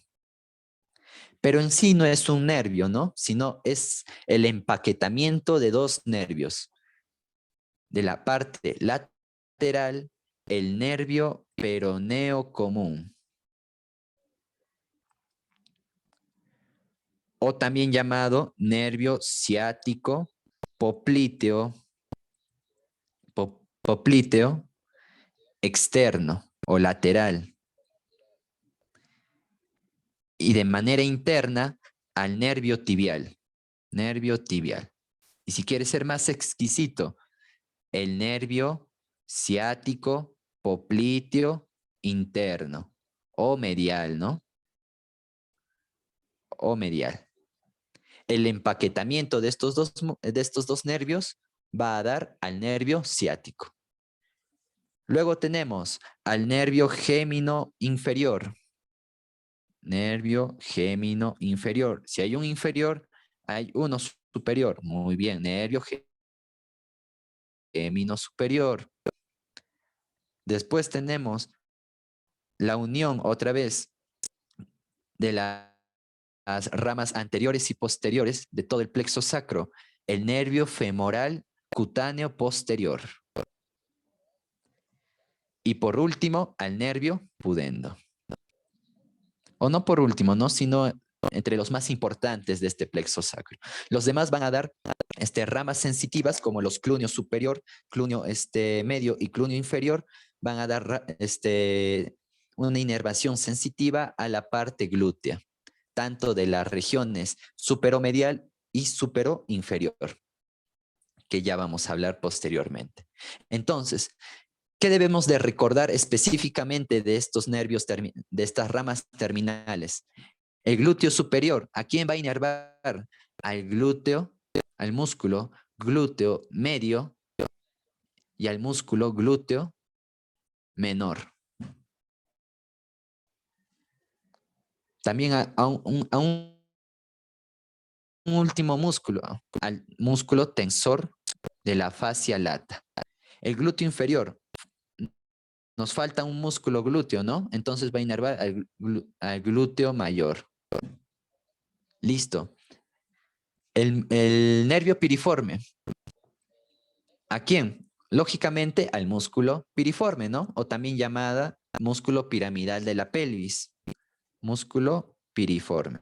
Pero en sí no es un nervio, ¿no? Sino es el empaquetamiento de dos nervios. De la parte lateral, el nervio peroneo común. O también llamado nervio ciático popliteo, popliteo externo o lateral. Y de manera interna al nervio tibial. Nervio tibial. Y si quieres ser más exquisito, el nervio ciático popliteo interno o medial, ¿no? o medial. El empaquetamiento de estos dos nervios va a dar al nervio ciático. Luego tenemos al nervio gémino inferior. Nervio gémino inferior. Si hay un inferior, hay uno superior. Muy bien, nervio gémino superior. Después tenemos la unión otra vez de las ramas anteriores y posteriores de todo el plexo sacro. El nervio femoral cutáneo posterior. Y por último, al nervio pudendo. O no por último, ¿no? Sino entre los más importantes de este plexo sacro. Los demás van a dar ramas sensitivas como los clúneo superior, clúneo medio y clúneo inferior. Van a dar una inervación sensitiva a la parte glútea, tanto de las regiones superomedial y superoinferior, que ya vamos a hablar posteriormente. Entonces, ¿qué debemos de recordar específicamente de estos nervios, de estas ramas terminales? El glúteo superior, ¿a quién va a inervar? Al glúteo, al músculo glúteo medio y al músculo glúteo menor. También a un último músculo, al músculo tensor de la fascia lata. El glúteo inferior, nos falta un músculo glúteo, ¿no? Entonces va a inervar al glúteo mayor. Listo. El nervio piriforme. ¿A quién? Lógicamente al músculo piriforme, ¿no? O también llamada músculo piramidal de la pelvis. Músculo piriforme.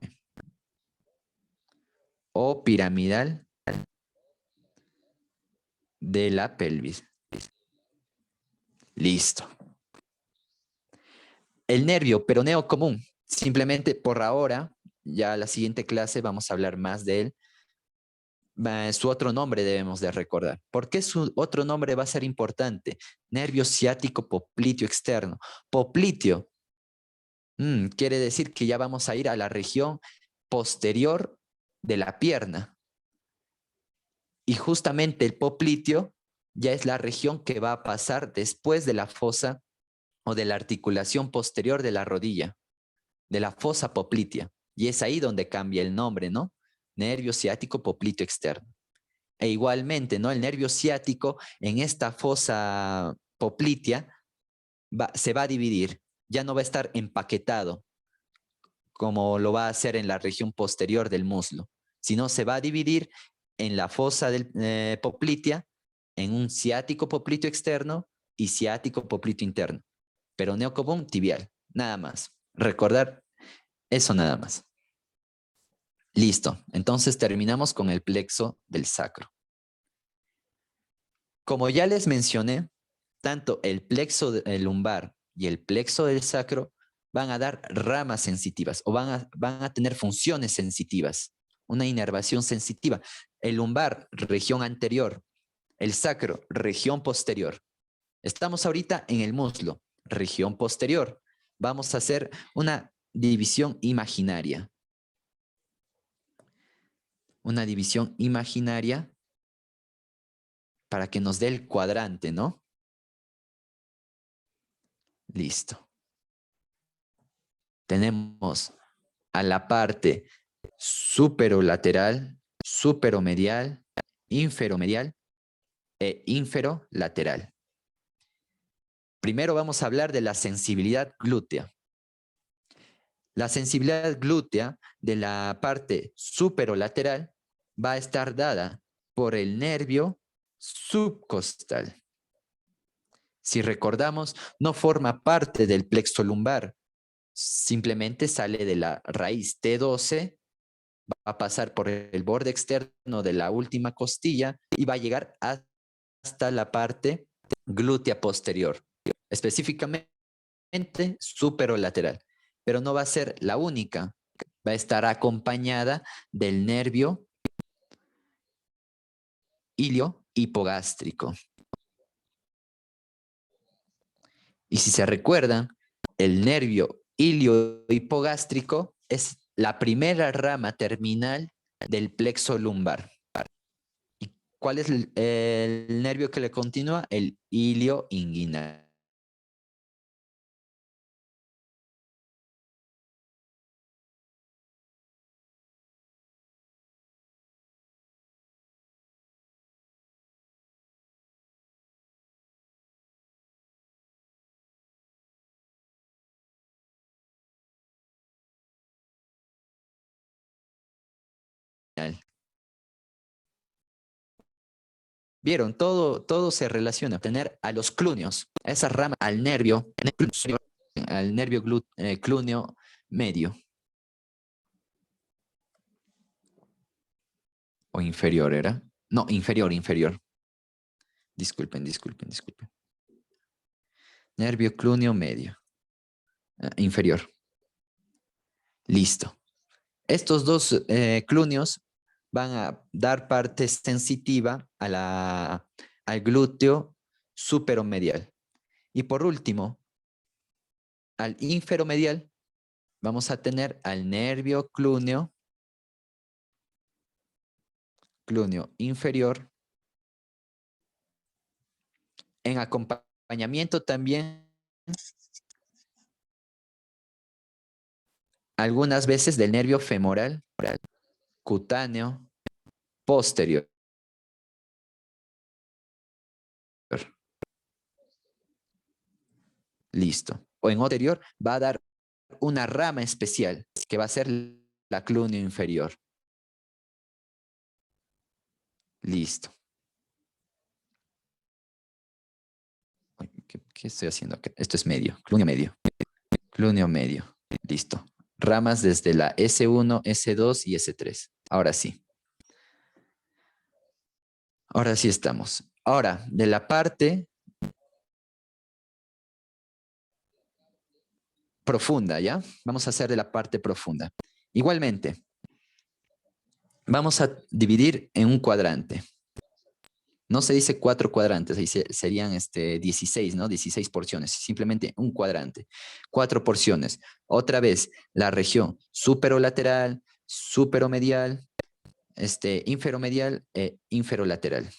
O piramidal de la pelvis. Listo. El nervio peroneo común. Simplemente por ahora, ya la siguiente clase vamos a hablar más de él. Su otro nombre debemos de recordar. ¿Por qué su otro nombre va a ser importante? Nervio ciático popliteo externo. Popliteo quiere decir que ya vamos a ir a la región posterior de la pierna. Y justamente el popliteo ya es la región que va a pasar después de la fosa o de la articulación posterior de la rodilla, de la fosa poplitea. Y es ahí donde cambia el nombre, ¿no? Nervio ciático popliteo externo. E igualmente, ¿no? El nervio ciático en esta fosa poplitea se va a dividir. Ya no va a estar empaquetado como lo va a hacer en la región posterior del muslo, sino se va a dividir en la fosa poplitea en un ciático popliteo externo y ciático popliteo interno. Peroneo común tibial, nada más. Recordar eso nada más. Listo, entonces terminamos con el plexo del sacro. Como ya les mencioné, tanto el plexo lumbar y el plexo del sacro van a dar ramas sensitivas o van a tener funciones sensitivas, una inervación sensitiva. El lumbar, región anterior, el sacro, región posterior. Estamos ahorita en el muslo, región posterior. Vamos a hacer una división imaginaria. Una división imaginaria para que nos dé el cuadrante, ¿no? Listo. Tenemos a la parte superolateral, superomedial, inferomedial e inferolateral. Primero vamos a hablar de la sensibilidad glútea. La sensibilidad glútea de la parte superolateral va a estar dada por el nervio subcostal. Si recordamos, no forma parte del plexo lumbar, simplemente sale de la raíz T12, va a pasar por el borde externo de la última costilla y va a llegar hasta la parte glútea posterior, específicamente superolateral, pero no va a ser la única, va a estar acompañada del nervio ilio hipogástrico. Y si se recuerdan, el nervio ilio hipogástrico es la primera rama terminal del plexo lumbar. ¿Y cuál es el nervio que le continúa? El ilio inguinal. Vieron, todo se relaciona. Tener a los clúneos, a esa rama, al nervio clúneo medio. O inferior era. No, inferior. Disculpen. Nervio clúneo medio. Inferior. Listo. Estos dos clúneos van a dar parte sensitiva al glúteo superomedial. Y por último, al inferomedial, vamos a tener al nervio clúneo inferior. En acompañamiento también, algunas veces del nervio femoral, cutáneo, posterior. Listo. O en anterior va a dar una rama especial que va a ser la clúneo inferior. Listo. ¿Qué estoy haciendo acá? Esto es medio, clúneo medio. Clúneo medio. Listo. Ramas desde la S1, S2 y S3. Ahora sí. Ahora sí estamos. Ahora, de la parte profunda, ¿ya? Vamos a hacer de la parte profunda. Igualmente, vamos a dividir en un cuadrante. No se dice 4 cuadrantes, ahí serían 16, ¿no? 16 porciones, simplemente un cuadrante. 4 porciones. Otra vez, la región superolateral, superomedial, inferomedial e inferolateral.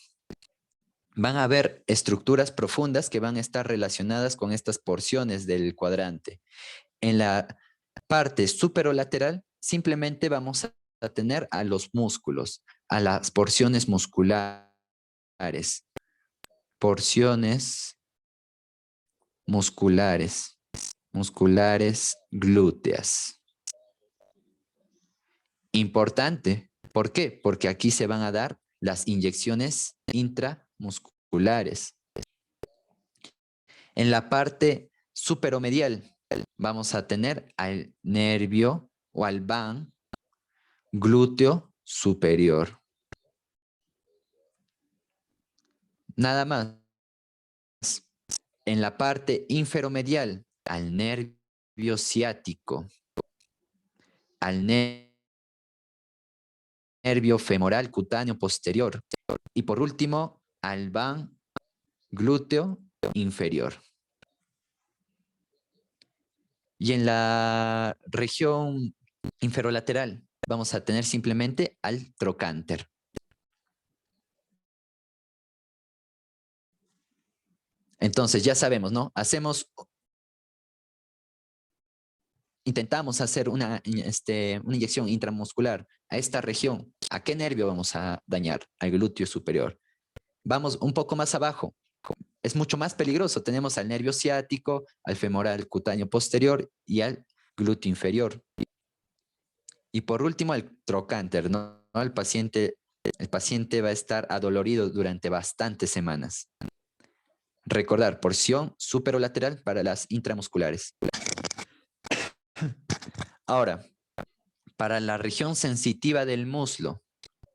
Van a haber estructuras profundas que van a estar relacionadas con estas porciones del cuadrante. En la parte superolateral, simplemente vamos a tener a los músculos, a las porciones musculares. Porciones musculares glúteas. Importante. ¿Por qué? Porque aquí se van a dar las inyecciones intramusculares. En la parte superomedial vamos a tener al nervio o al van glúteo superior. Nada más. En la parte inferomedial, al nervio ciático, al nervio femoral cutáneo posterior y por último, al van glúteo inferior. Y en la región inferolateral vamos a tener simplemente al trocánter. Entonces ya sabemos, ¿no? Intentamos hacer una inyección intramuscular a esta región. ¿A qué nervio vamos a dañar? Al glúteo superior. Vamos un poco más abajo. Es mucho más peligroso. Tenemos al nervio ciático, al femoral cutáneo posterior y al glúteo inferior. Y por último, el trocánter, ¿no? El paciente va a estar adolorido durante bastantes semanas. Recordar, porción superolateral para las intramusculares. Ahora, para la región sensitiva del muslo,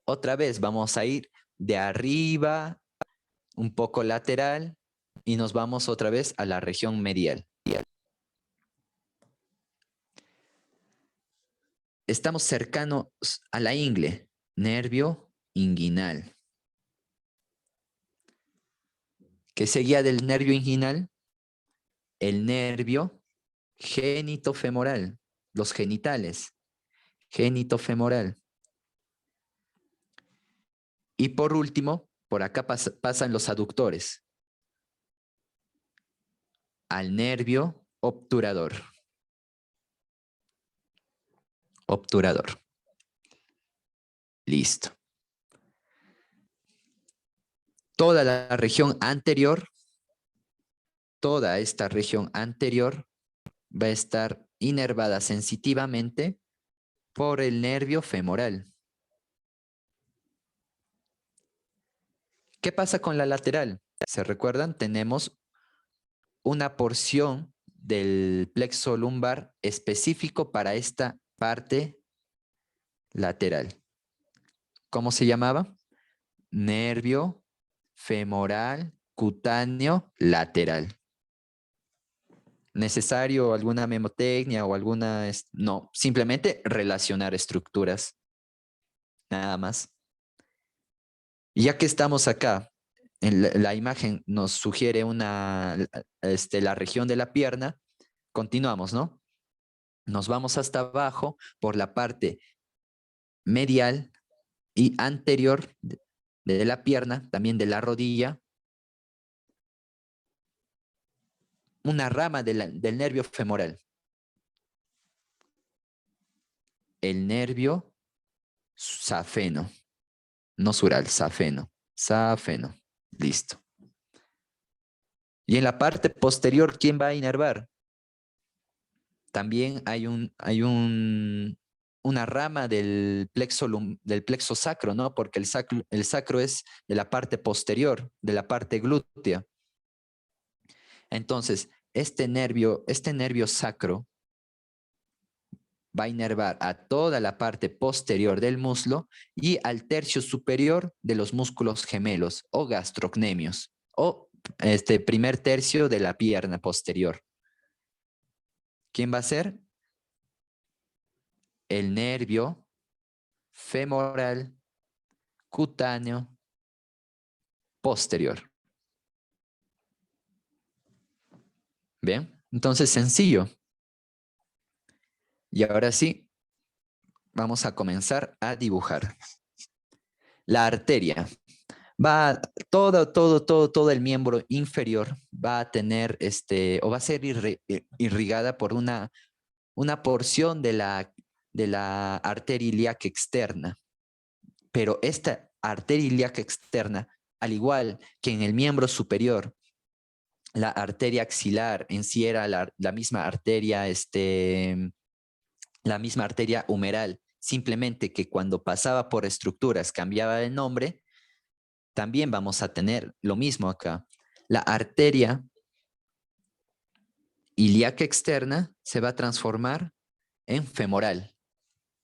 otra vez vamos a ir de arriba, un poco lateral, y nos vamos otra vez a la región medial. Estamos cercanos a la ingle, nervio inguinal. ¿Qué seguía del nervio inguinal? El nervio genitofemoral, los genitales. genitofemoral. Y por último, por acá pasan los aductores al nervio obturador. Obturador. Listo. Toda la región anterior, toda esta región anterior va a estar inervada sensitivamente por el nervio femoral. ¿Qué pasa con la lateral? ¿Se recuerdan? Tenemos una porción del plexo lumbar específico para esta parte lateral. ¿Cómo se llamaba? Nervio femoral cutáneo lateral. ¿Necesario alguna memotecnia o alguna? No, simplemente relacionar estructuras. Nada más. Y ya que estamos acá, en la imagen nos sugiere la región de la pierna, continuamos, ¿no? Nos vamos hasta abajo por la parte medial y anterior de la pierna, también de la rodilla, una rama del nervio femoral. El nervio safeno, no sural, safeno, safeno, listo. Y en la parte posterior, ¿quién va a inervar? También hay una rama del plexo sacro, ¿no? Porque el sacro es de la parte posterior, de la parte glútea. Entonces, este nervio sacro va a inervar a toda la parte posterior del muslo y al tercio superior de los músculos gemelos o gastrocnemios o primer tercio de la pierna posterior. ¿Quién va a ser? El nervio femoral cutáneo posterior. ¿Bien? Entonces, sencillo. Y ahora sí, vamos a comenzar a dibujar. La arteria. Todo el miembro inferior va a tener, o va a ser irrigada por una porción de la arteria ilíaca externa. Pero esta arteria ilíaca externa, al igual que en el miembro superior, la arteria axilar en sí era la misma arteria, la misma arteria humeral, simplemente que cuando pasaba por estructuras cambiaba el nombre. También vamos a tener lo mismo acá. La arteria ilíaca externa se va a transformar en femoral.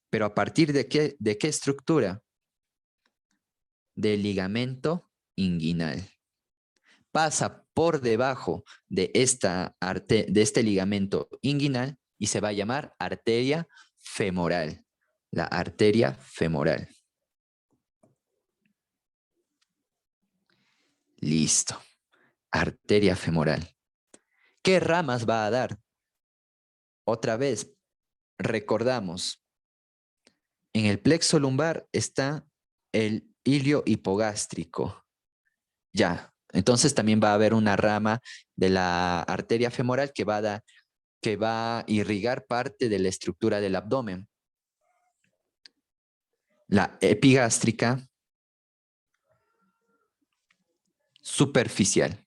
¿Pero a partir de qué estructura? Del ligamento inguinal. Pasa por debajo de este ligamento inguinal y se va a llamar arteria femoral. La arteria femoral. Listo. Arteria femoral. ¿Qué ramas va a dar? Otra vez, recordamos. En el plexo lumbar está el ilio hipogástrico. Ya. Entonces también va a haber una rama de la arteria femoral que va a irrigar parte de la estructura del abdomen. La epigástrica superficial.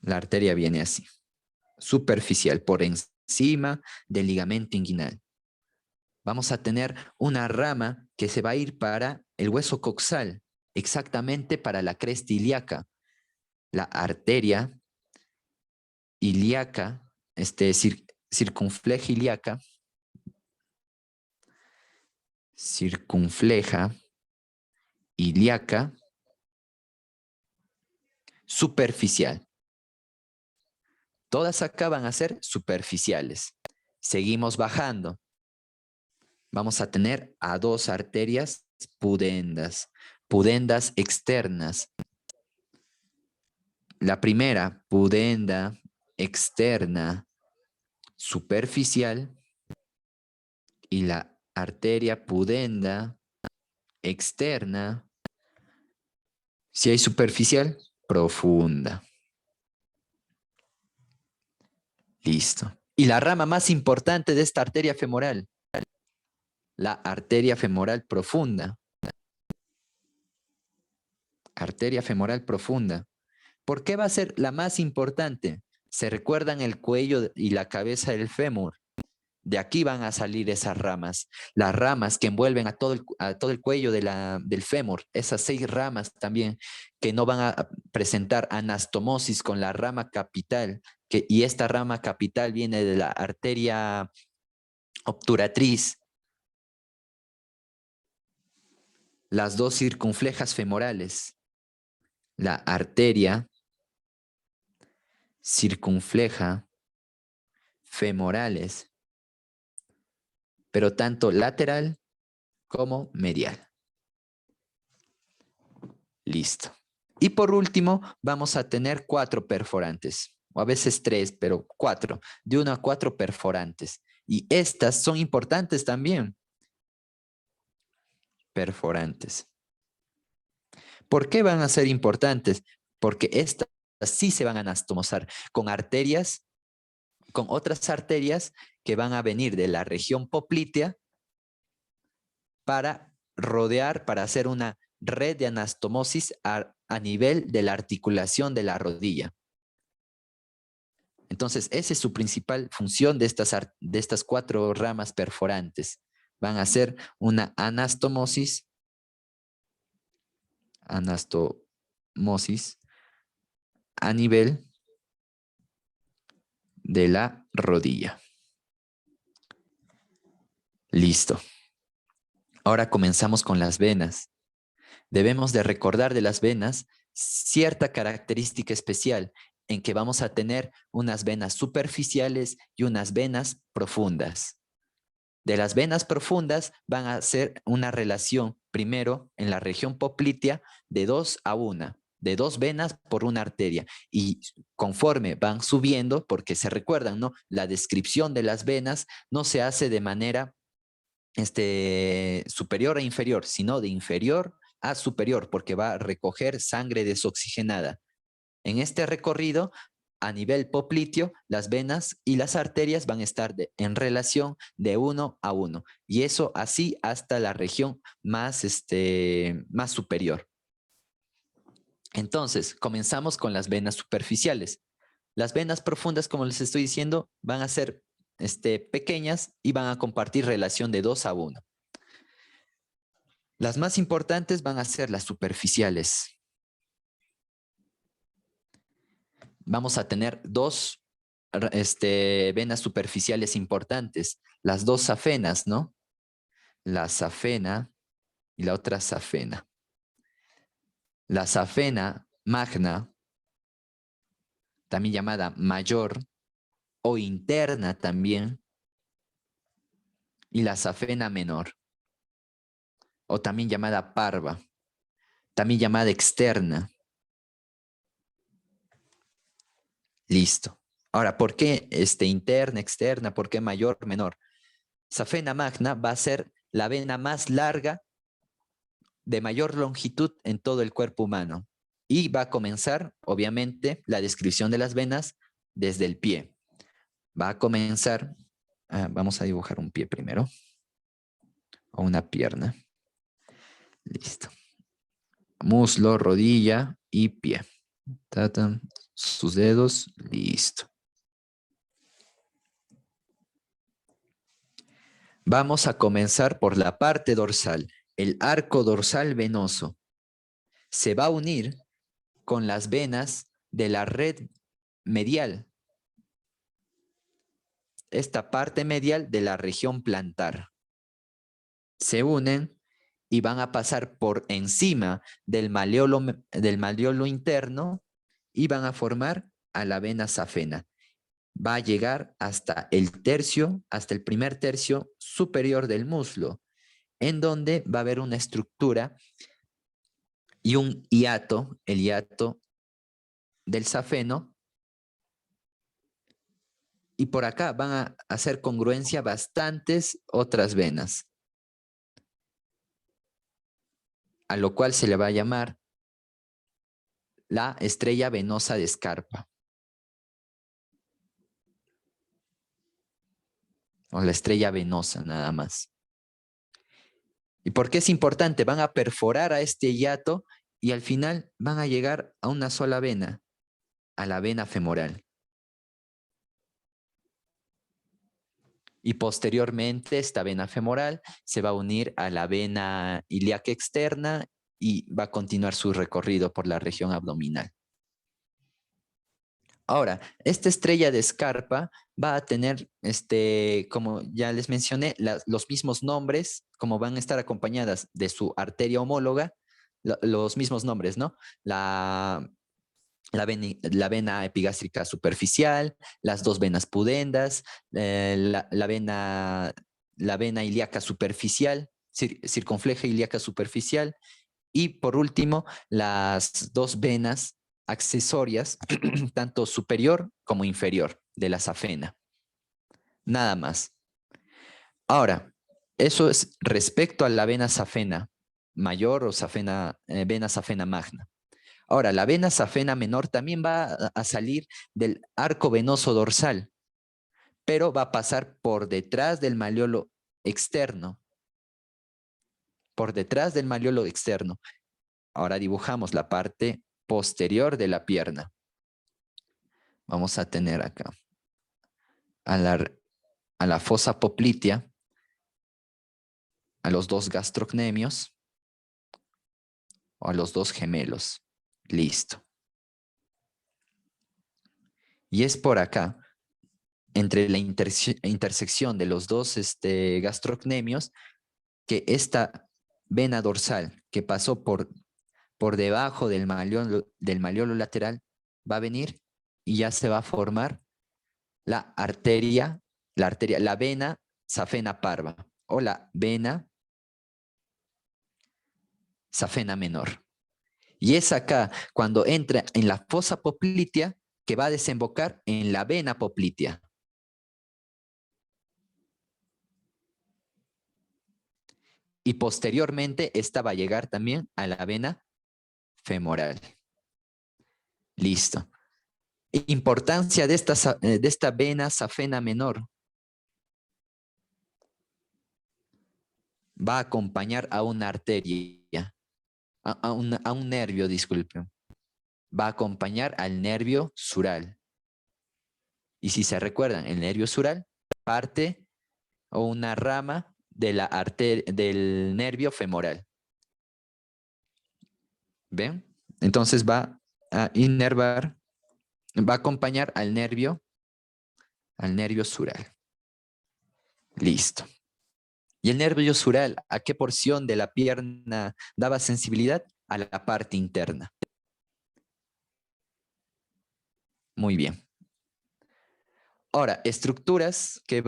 La arteria viene así, superficial, por encima del ligamento inguinal. Vamos a tener una rama que se va a ir para el hueso coxal, exactamente para la cresta ilíaca. La arteria ilíaca, circunfleja ilíaca, circunfleja ilíaca superficial. Todas acá van a ser superficiales. Seguimos bajando. Vamos a tener a dos arterias pudendas externas. La primera, pudenda externa superficial, y la arteria pudenda externa. Si hay superficial, profunda. Listo. Y la rama más importante de esta arteria femoral, la arteria femoral profunda. Arteria femoral profunda. ¿Por qué va a ser la más importante? ¿Se recuerdan el cuello y la cabeza del fémur? De aquí van a salir esas ramas. Las ramas que envuelven a todo el cuello del fémur. Esas 6 ramas también que no van a presentar anastomosis con la rama capital. Y esta rama capital viene de la arteria obturatriz. Las 2 circunflejas femorales. La arteria circunfleja femorales, pero tanto lateral como medial. Listo. Y por último, vamos a tener 4 perforantes, o a veces 3, pero 4, de 1 a 4 perforantes. Y estas son importantes también. Perforantes. ¿Por qué van a ser importantes? Porque estas sí se van a anastomosar con arterias, con otras arterias que van a venir de la región poplitea para rodear, para hacer una red de anastomosis a nivel de la articulación de la rodilla. Entonces, esa es su principal función de estas 4 ramas perforantes. Van a hacer una anastomosis a nivel de la rodilla. Listo. Ahora comenzamos con las venas. Debemos de recordar de las venas cierta característica especial en que vamos a tener unas venas superficiales y unas venas profundas. De las venas profundas van a ser una relación, primero, en la región poplitea, de 2 a 1, de 2 venas por una arteria. Y conforme van subiendo, porque se recuerdan, ¿no? La descripción de las venas no se hace de manera superior a inferior, sino de inferior a superior, porque va a recoger sangre desoxigenada. En este recorrido, a nivel popliteo, las venas y las arterias van a estar en relación de 1 a 1. Y eso así hasta la región más superior. Entonces, comenzamos con las venas superficiales. Las venas profundas, como les estoy diciendo, van a ser pequeñas y van a compartir relación de 2 a 1. Las más importantes van a ser las superficiales. Vamos a tener 2 venas superficiales importantes, las 2 safenas, ¿no? La safena y la otra safena. La safena magna, también llamada mayor o interna también, y la safena menor, o también llamada parva, también llamada externa. Listo. Ahora, ¿por qué interna, externa? ¿Por qué mayor, menor? Safena magna va a ser la vena más larga, de mayor longitud en todo el cuerpo humano. Y va a comenzar, obviamente, la descripción de las venas desde el pie. Va a comenzar, vamos a dibujar un pie primero, o una pierna. Listo. Muslo, rodilla y pie. Tatan, sus dedos, listo. Vamos a comenzar por la parte dorsal. El arco dorsal venoso se va a unir con las venas de la red medial. Esta parte medial de la región plantar. Se unen y van a pasar por encima del maleolo interno y van a formar a la vena safena. Va a llegar hasta hasta el primer tercio superior del muslo, en donde va a haber una estructura y un hiato, el hiato del safeno, Y por acá van a hacer congruencia bastantes otras venas, a lo cual se le va a llamar la estrella venosa de Scarpa, o la estrella venosa nada más. ¿Y por qué es importante? Van a perforar a este hiato y al final van a llegar a una sola vena, a la vena femoral. Y posteriormente esta vena femoral se va a unir a la vena ilíaca externa y va a continuar su recorrido por la región abdominal. Ahora, esta estrella de Scarpa va a tener, como ya les mencioné, los mismos nombres, como van a estar acompañadas de su arteria homóloga, los mismos nombres, ¿no? La vena epigástrica superficial, las dos venas pudendas, la vena ilíaca superficial, circunfleja ilíaca superficial, y por último, las dos venas accesorias, tanto superior como inferior, de la safena. Nada más. Ahora, eso es respecto a la vena safena mayor o vena safena magna. Ahora, la vena safena menor también va a salir del arco venoso dorsal, pero va a pasar por detrás del malleolo externo. Por detrás del malleolo externo. Ahora dibujamos la parte posterior de la pierna. Vamos a tener acá a la fosa poplitea, a los dos gastrocnemios o a los dos gemelos. Listo. Y es por acá, entre la intersección de los dos gastrocnemios, que esta vena dorsal que pasó por debajo del malleolo lateral va a venir y ya se va a formar la vena safena parva o la vena safena menor. Y es acá cuando entra en la fosa poplitea que va a desembocar en la vena poplitea. Y posteriormente esta va a llegar también a la vena femoral. Listo. Importancia de esta vena safena menor. Va a acompañar a una arteria, a un nervio, disculpen. Va a acompañar al nervio sural. Y si se recuerdan, el nervio sural parte o una rama de del nervio femoral. ¿Ven? Entonces va a inervar, va a acompañar al nervio sural. Listo. ¿Y el nervio sural a qué porción de la pierna daba sensibilidad? A la parte interna. Muy bien. Ahora, estructuras que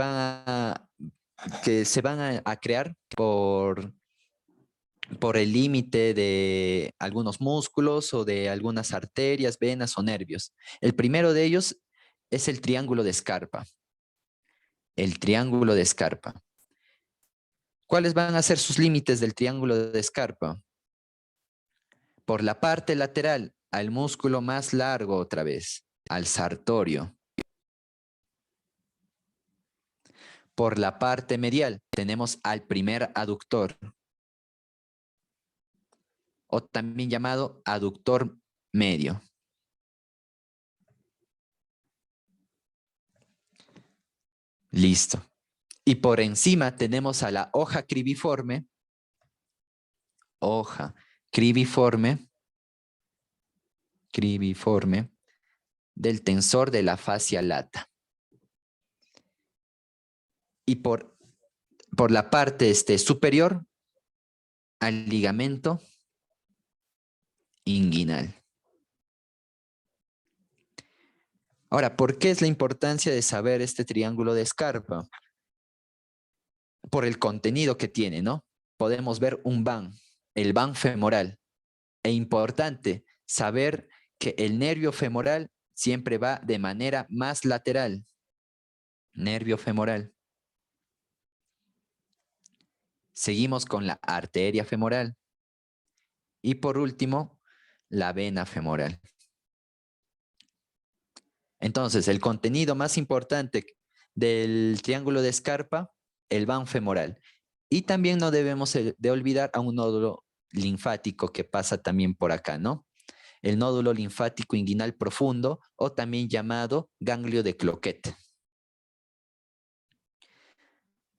se van a crear por el límite de algunos músculos o de algunas arterias, venas o nervios. El primero de ellos es el triángulo de Scarpa. El triángulo de Scarpa. ¿Cuáles van a ser sus límites del triángulo de Scarpa? Por la parte lateral, al músculo más largo otra vez, al sartorio. Por la parte medial, tenemos al primer aductor, o también llamado aductor medio. Listo. Y por encima tenemos a la hoja cribiforme, cribiforme del tensor de la fascia lata. Y por la parte superior al ligamento inguinal. Ahora, ¿por qué es la importancia de saber este triángulo de Scarpa? Por el contenido que tiene, ¿no? Podemos ver un van, el van femoral. E importante saber que el nervio femoral siempre va de manera más lateral. nervio femoral. Seguimos con la arteria femoral. Y por último, la vena femoral. Entonces, el contenido más importante del triángulo de Scarpa, el ván femoral. Y también no debemos de olvidar a un nódulo linfático que pasa también por acá, ¿no? El nódulo linfático inguinal profundo, o también llamado ganglio de Cloquet.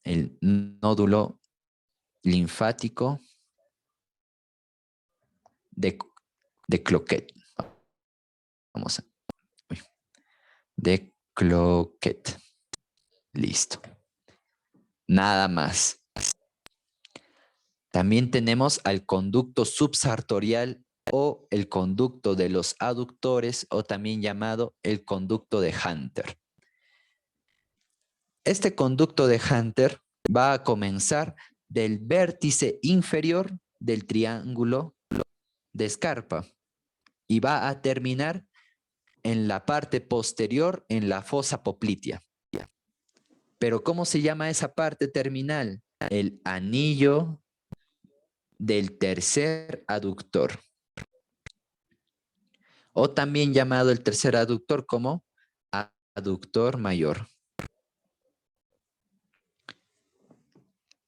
El nódulo linfático de Cloquet. Vamos a... de Cloquet. Listo. Nada más. También tenemos al conducto subsartorial o el conducto de los aductores, o también llamado el conducto de Hunter. Este conducto de Hunter va a comenzar del vértice inferior del triángulo de Scarpa y va a terminar en la parte posterior, en la fosa poplitea. Pero ¿cómo se llama esa parte terminal? El anillo del tercer aductor. O también llamado el tercer aductor como aductor mayor.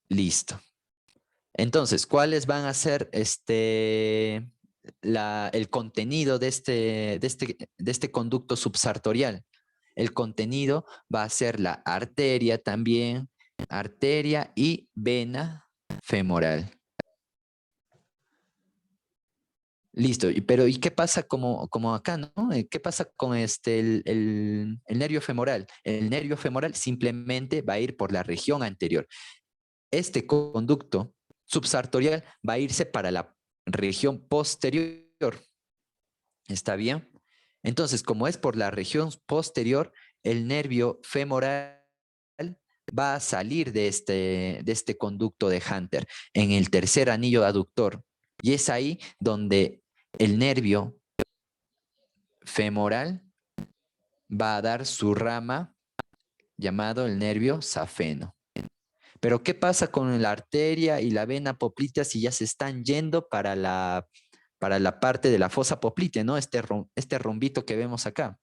Listo. Entonces, ¿cuáles van a ser el contenido de este conducto subsartorial? El contenido va a ser la arteria también, arteria y vena femoral. Listo, pero ¿y qué pasa como acá, no? ¿Qué pasa con el nervio femoral? El nervio femoral simplemente va a ir por la región anterior. Este conducto subsartorial va a irse para la región posterior. ¿Está bien? Entonces, como es por la región posterior, el nervio femoral va a salir de este conducto de Hunter en el tercer anillo aductor. Y es ahí donde el nervio femoral va a dar su rama llamado el nervio safeno. Pero ¿qué pasa con la arteria y la vena poplitea si ya se están yendo para la parte de la fosa poplitea, ¿no? Este rombito que vemos acá.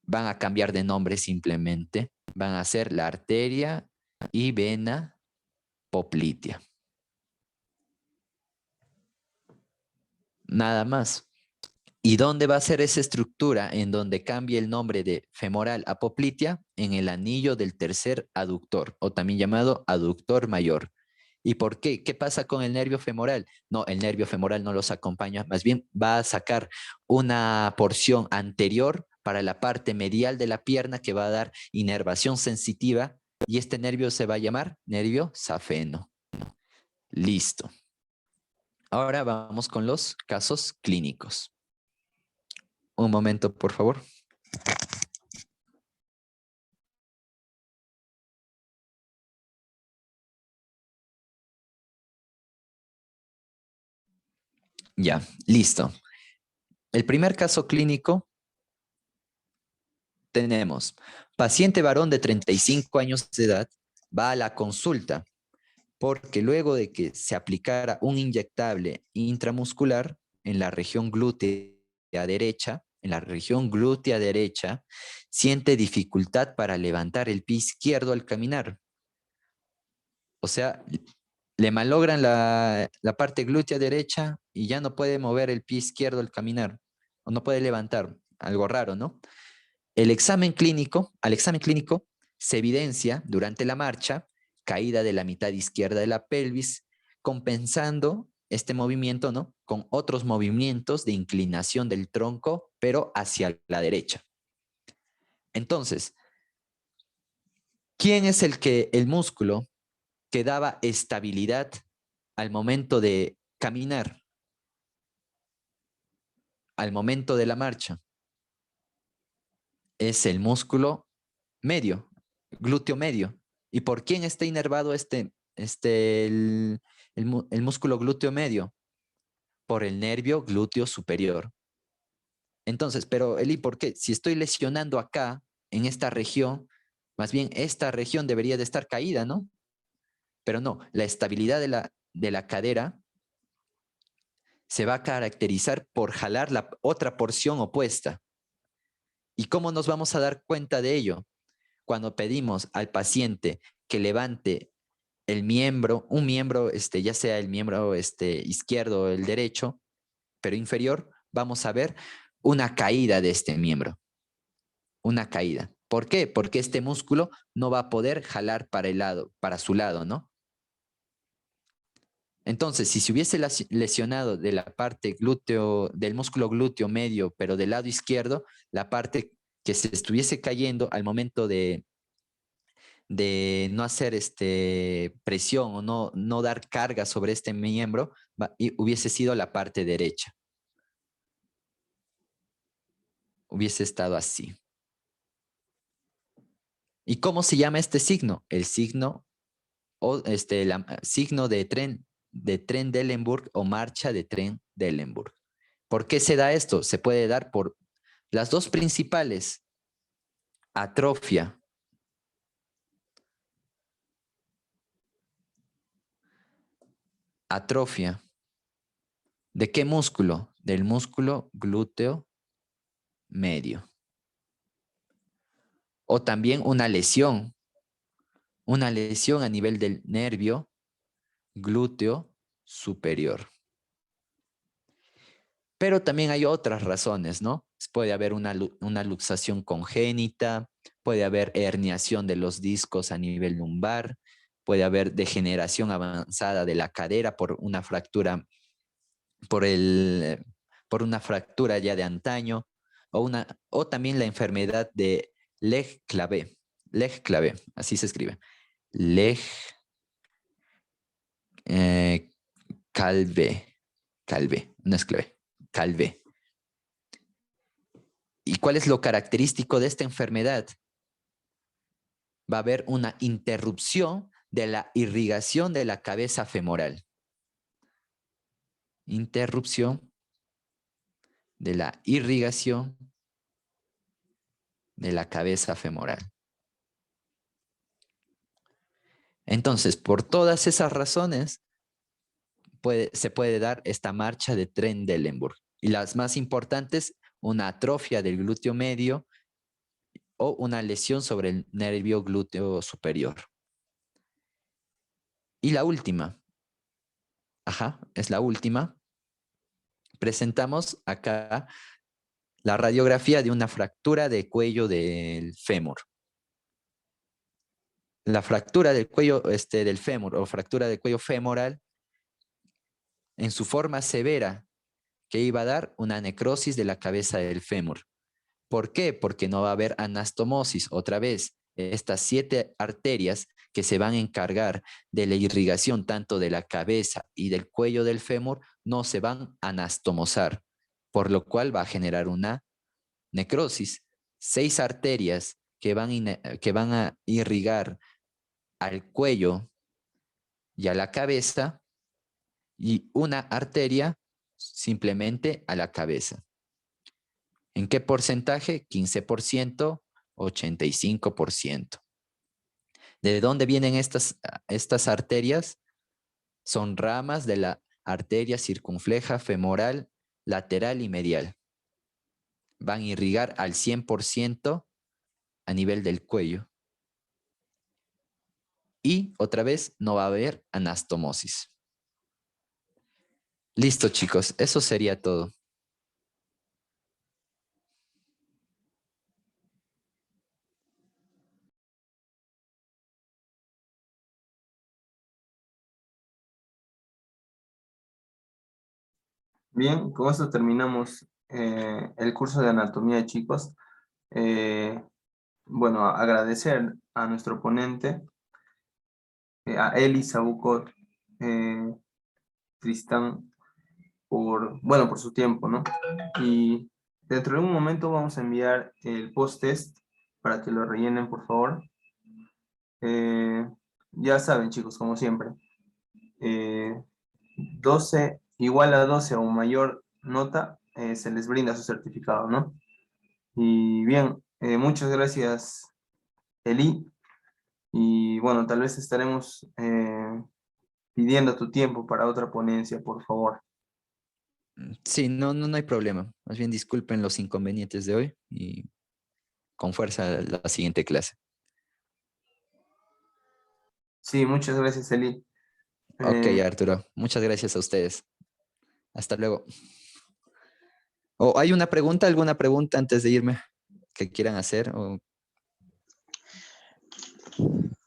Van a cambiar de nombre simplemente. Van a ser la arteria y vena poplitea. Nada más. ¿Y dónde va a ser esa estructura en donde cambia el nombre de femoral a poplitea? En el anillo del tercer aductor, o también llamado aductor mayor. ¿Y por qué? ¿Qué pasa con el nervio femoral? No, el nervio femoral no los acompaña, más bien va a sacar una porción anterior para la parte medial de la pierna que va a dar inervación sensitiva, y este nervio se va a llamar nervio safeno. Listo. Ahora vamos con los casos clínicos. Un momento, por favor. Ya, listo. El primer caso clínico tenemos paciente varón de 35 años de edad, va a la consulta porque luego de que se aplicara un inyectable intramuscular en la región glútea derecha, siente dificultad para levantar el pie izquierdo al caminar. O sea, le malogran la parte glútea derecha y ya no puede mover el pie izquierdo al caminar, o no puede levantar, algo raro, ¿no? Al examen clínico se evidencia durante la marcha caída de la mitad izquierda de la pelvis, compensando este movimiento, ¿no?, con otros movimientos de inclinación del tronco, pero hacia la derecha. Entonces, ¿quién es el músculo que daba estabilidad al momento de caminar, al momento de la marcha? Es el músculo medio, glúteo medio. ¿Y por quién está inervado el músculo glúteo medio? Por el nervio glúteo superior. Entonces, pero Eli, ¿por qué? Si estoy lesionando acá, en esta región, Más bien, esta región debería de estar caída, ¿no? Pero no, la estabilidad de la cadera se va a caracterizar por jalar la otra porción opuesta. ¿Y cómo nos vamos a dar cuenta de ello? Cuando pedimos al paciente que levante el miembro, un miembro, ya sea el miembro izquierdo o el derecho, pero inferior, vamos a ver una caída de este miembro. Una caída. ¿Por qué? Porque este músculo no va a poder jalar para el lado, para su lado, ¿no? Entonces, si se hubiese lesionado de la parte glúteo, del músculo glúteo medio, pero del lado izquierdo, la parte que se estuviese cayendo al momento de no hacer presión o no dar carga sobre este miembro, hubiese sido la parte derecha. Hubiese estado así. ¿Y cómo se llama este signo? El signo, signo de Trendelenburg o marcha de Trendelenburg. ¿Por qué se da esto? Se puede dar por las dos principales: atrofia. Atrofia. ¿De qué músculo? Del músculo glúteo medio. O también una lesión a nivel del nervio glúteo superior. Pero también hay otras razones, ¿no? Puede haber una luxación congénita, puede haber herniación de los discos a nivel lumbar, puede haber degeneración avanzada de la cadera por una fractura, por una fractura ya de antaño, o también la enfermedad de Legg-Calvé. Legg-Calvé, así se escribe. Calvé, no es Calvé, Calvé. ¿Y cuál es lo característico de esta enfermedad? Va a haber una interrupción de la irrigación de la cabeza femoral. Interrupción de la irrigación de la cabeza femoral. Entonces, por todas esas razones, se puede dar esta marcha de Trendelenburg. Y las más importantes, una atrofia del glúteo medio o una lesión sobre el nervio glúteo superior. Y la última, es la última. Presentamos acá la radiografía de una fractura de cuello del fémur. La fractura del cuello del fémur o fractura del cuello femoral, en su forma severa, que iba a dar una necrosis de la cabeza del fémur. ¿Por qué? Porque no va a haber anastomosis. Otra vez, estas 7 arterias que se van a encargar de la irrigación tanto de la cabeza y del cuello del fémur no se van a anastomosar, por lo cual va a generar una necrosis. 6 arterias que van a irrigar al cuello y a la cabeza, y una arteria simplemente a la cabeza. ¿En qué porcentaje? 15%, 85%. ¿De dónde vienen estas arterias? Son ramas de la arteria circunfleja femoral, lateral y medial. Van a irrigar al 100% a nivel del cuello. Y otra vez no va a haber anastomosis. Listo, chicos, eso sería todo. Bien, con esto terminamos el curso de anatomía, chicos. Bueno, agradecer a nuestro ponente, a Eli Sabuco Tristán, por su tiempo, ¿no? Y dentro de un momento vamos a enviar el post-test para que lo rellenen, por favor. Ya saben, chicos, como siempre, 12 igual a 12 o mayor nota, se les brinda su certificado, ¿no? Y bien, muchas gracias Eli. Y bueno, tal vez estaremos pidiendo tu tiempo para otra ponencia, por favor. Sí, no hay problema. Más bien disculpen los inconvenientes de hoy y con fuerza la siguiente clase. Sí, muchas gracias, Eli. Ok, Eh, Arturo. Muchas gracias a ustedes. Hasta luego. ¿O hay una pregunta, alguna pregunta antes de irme que quieran hacer? O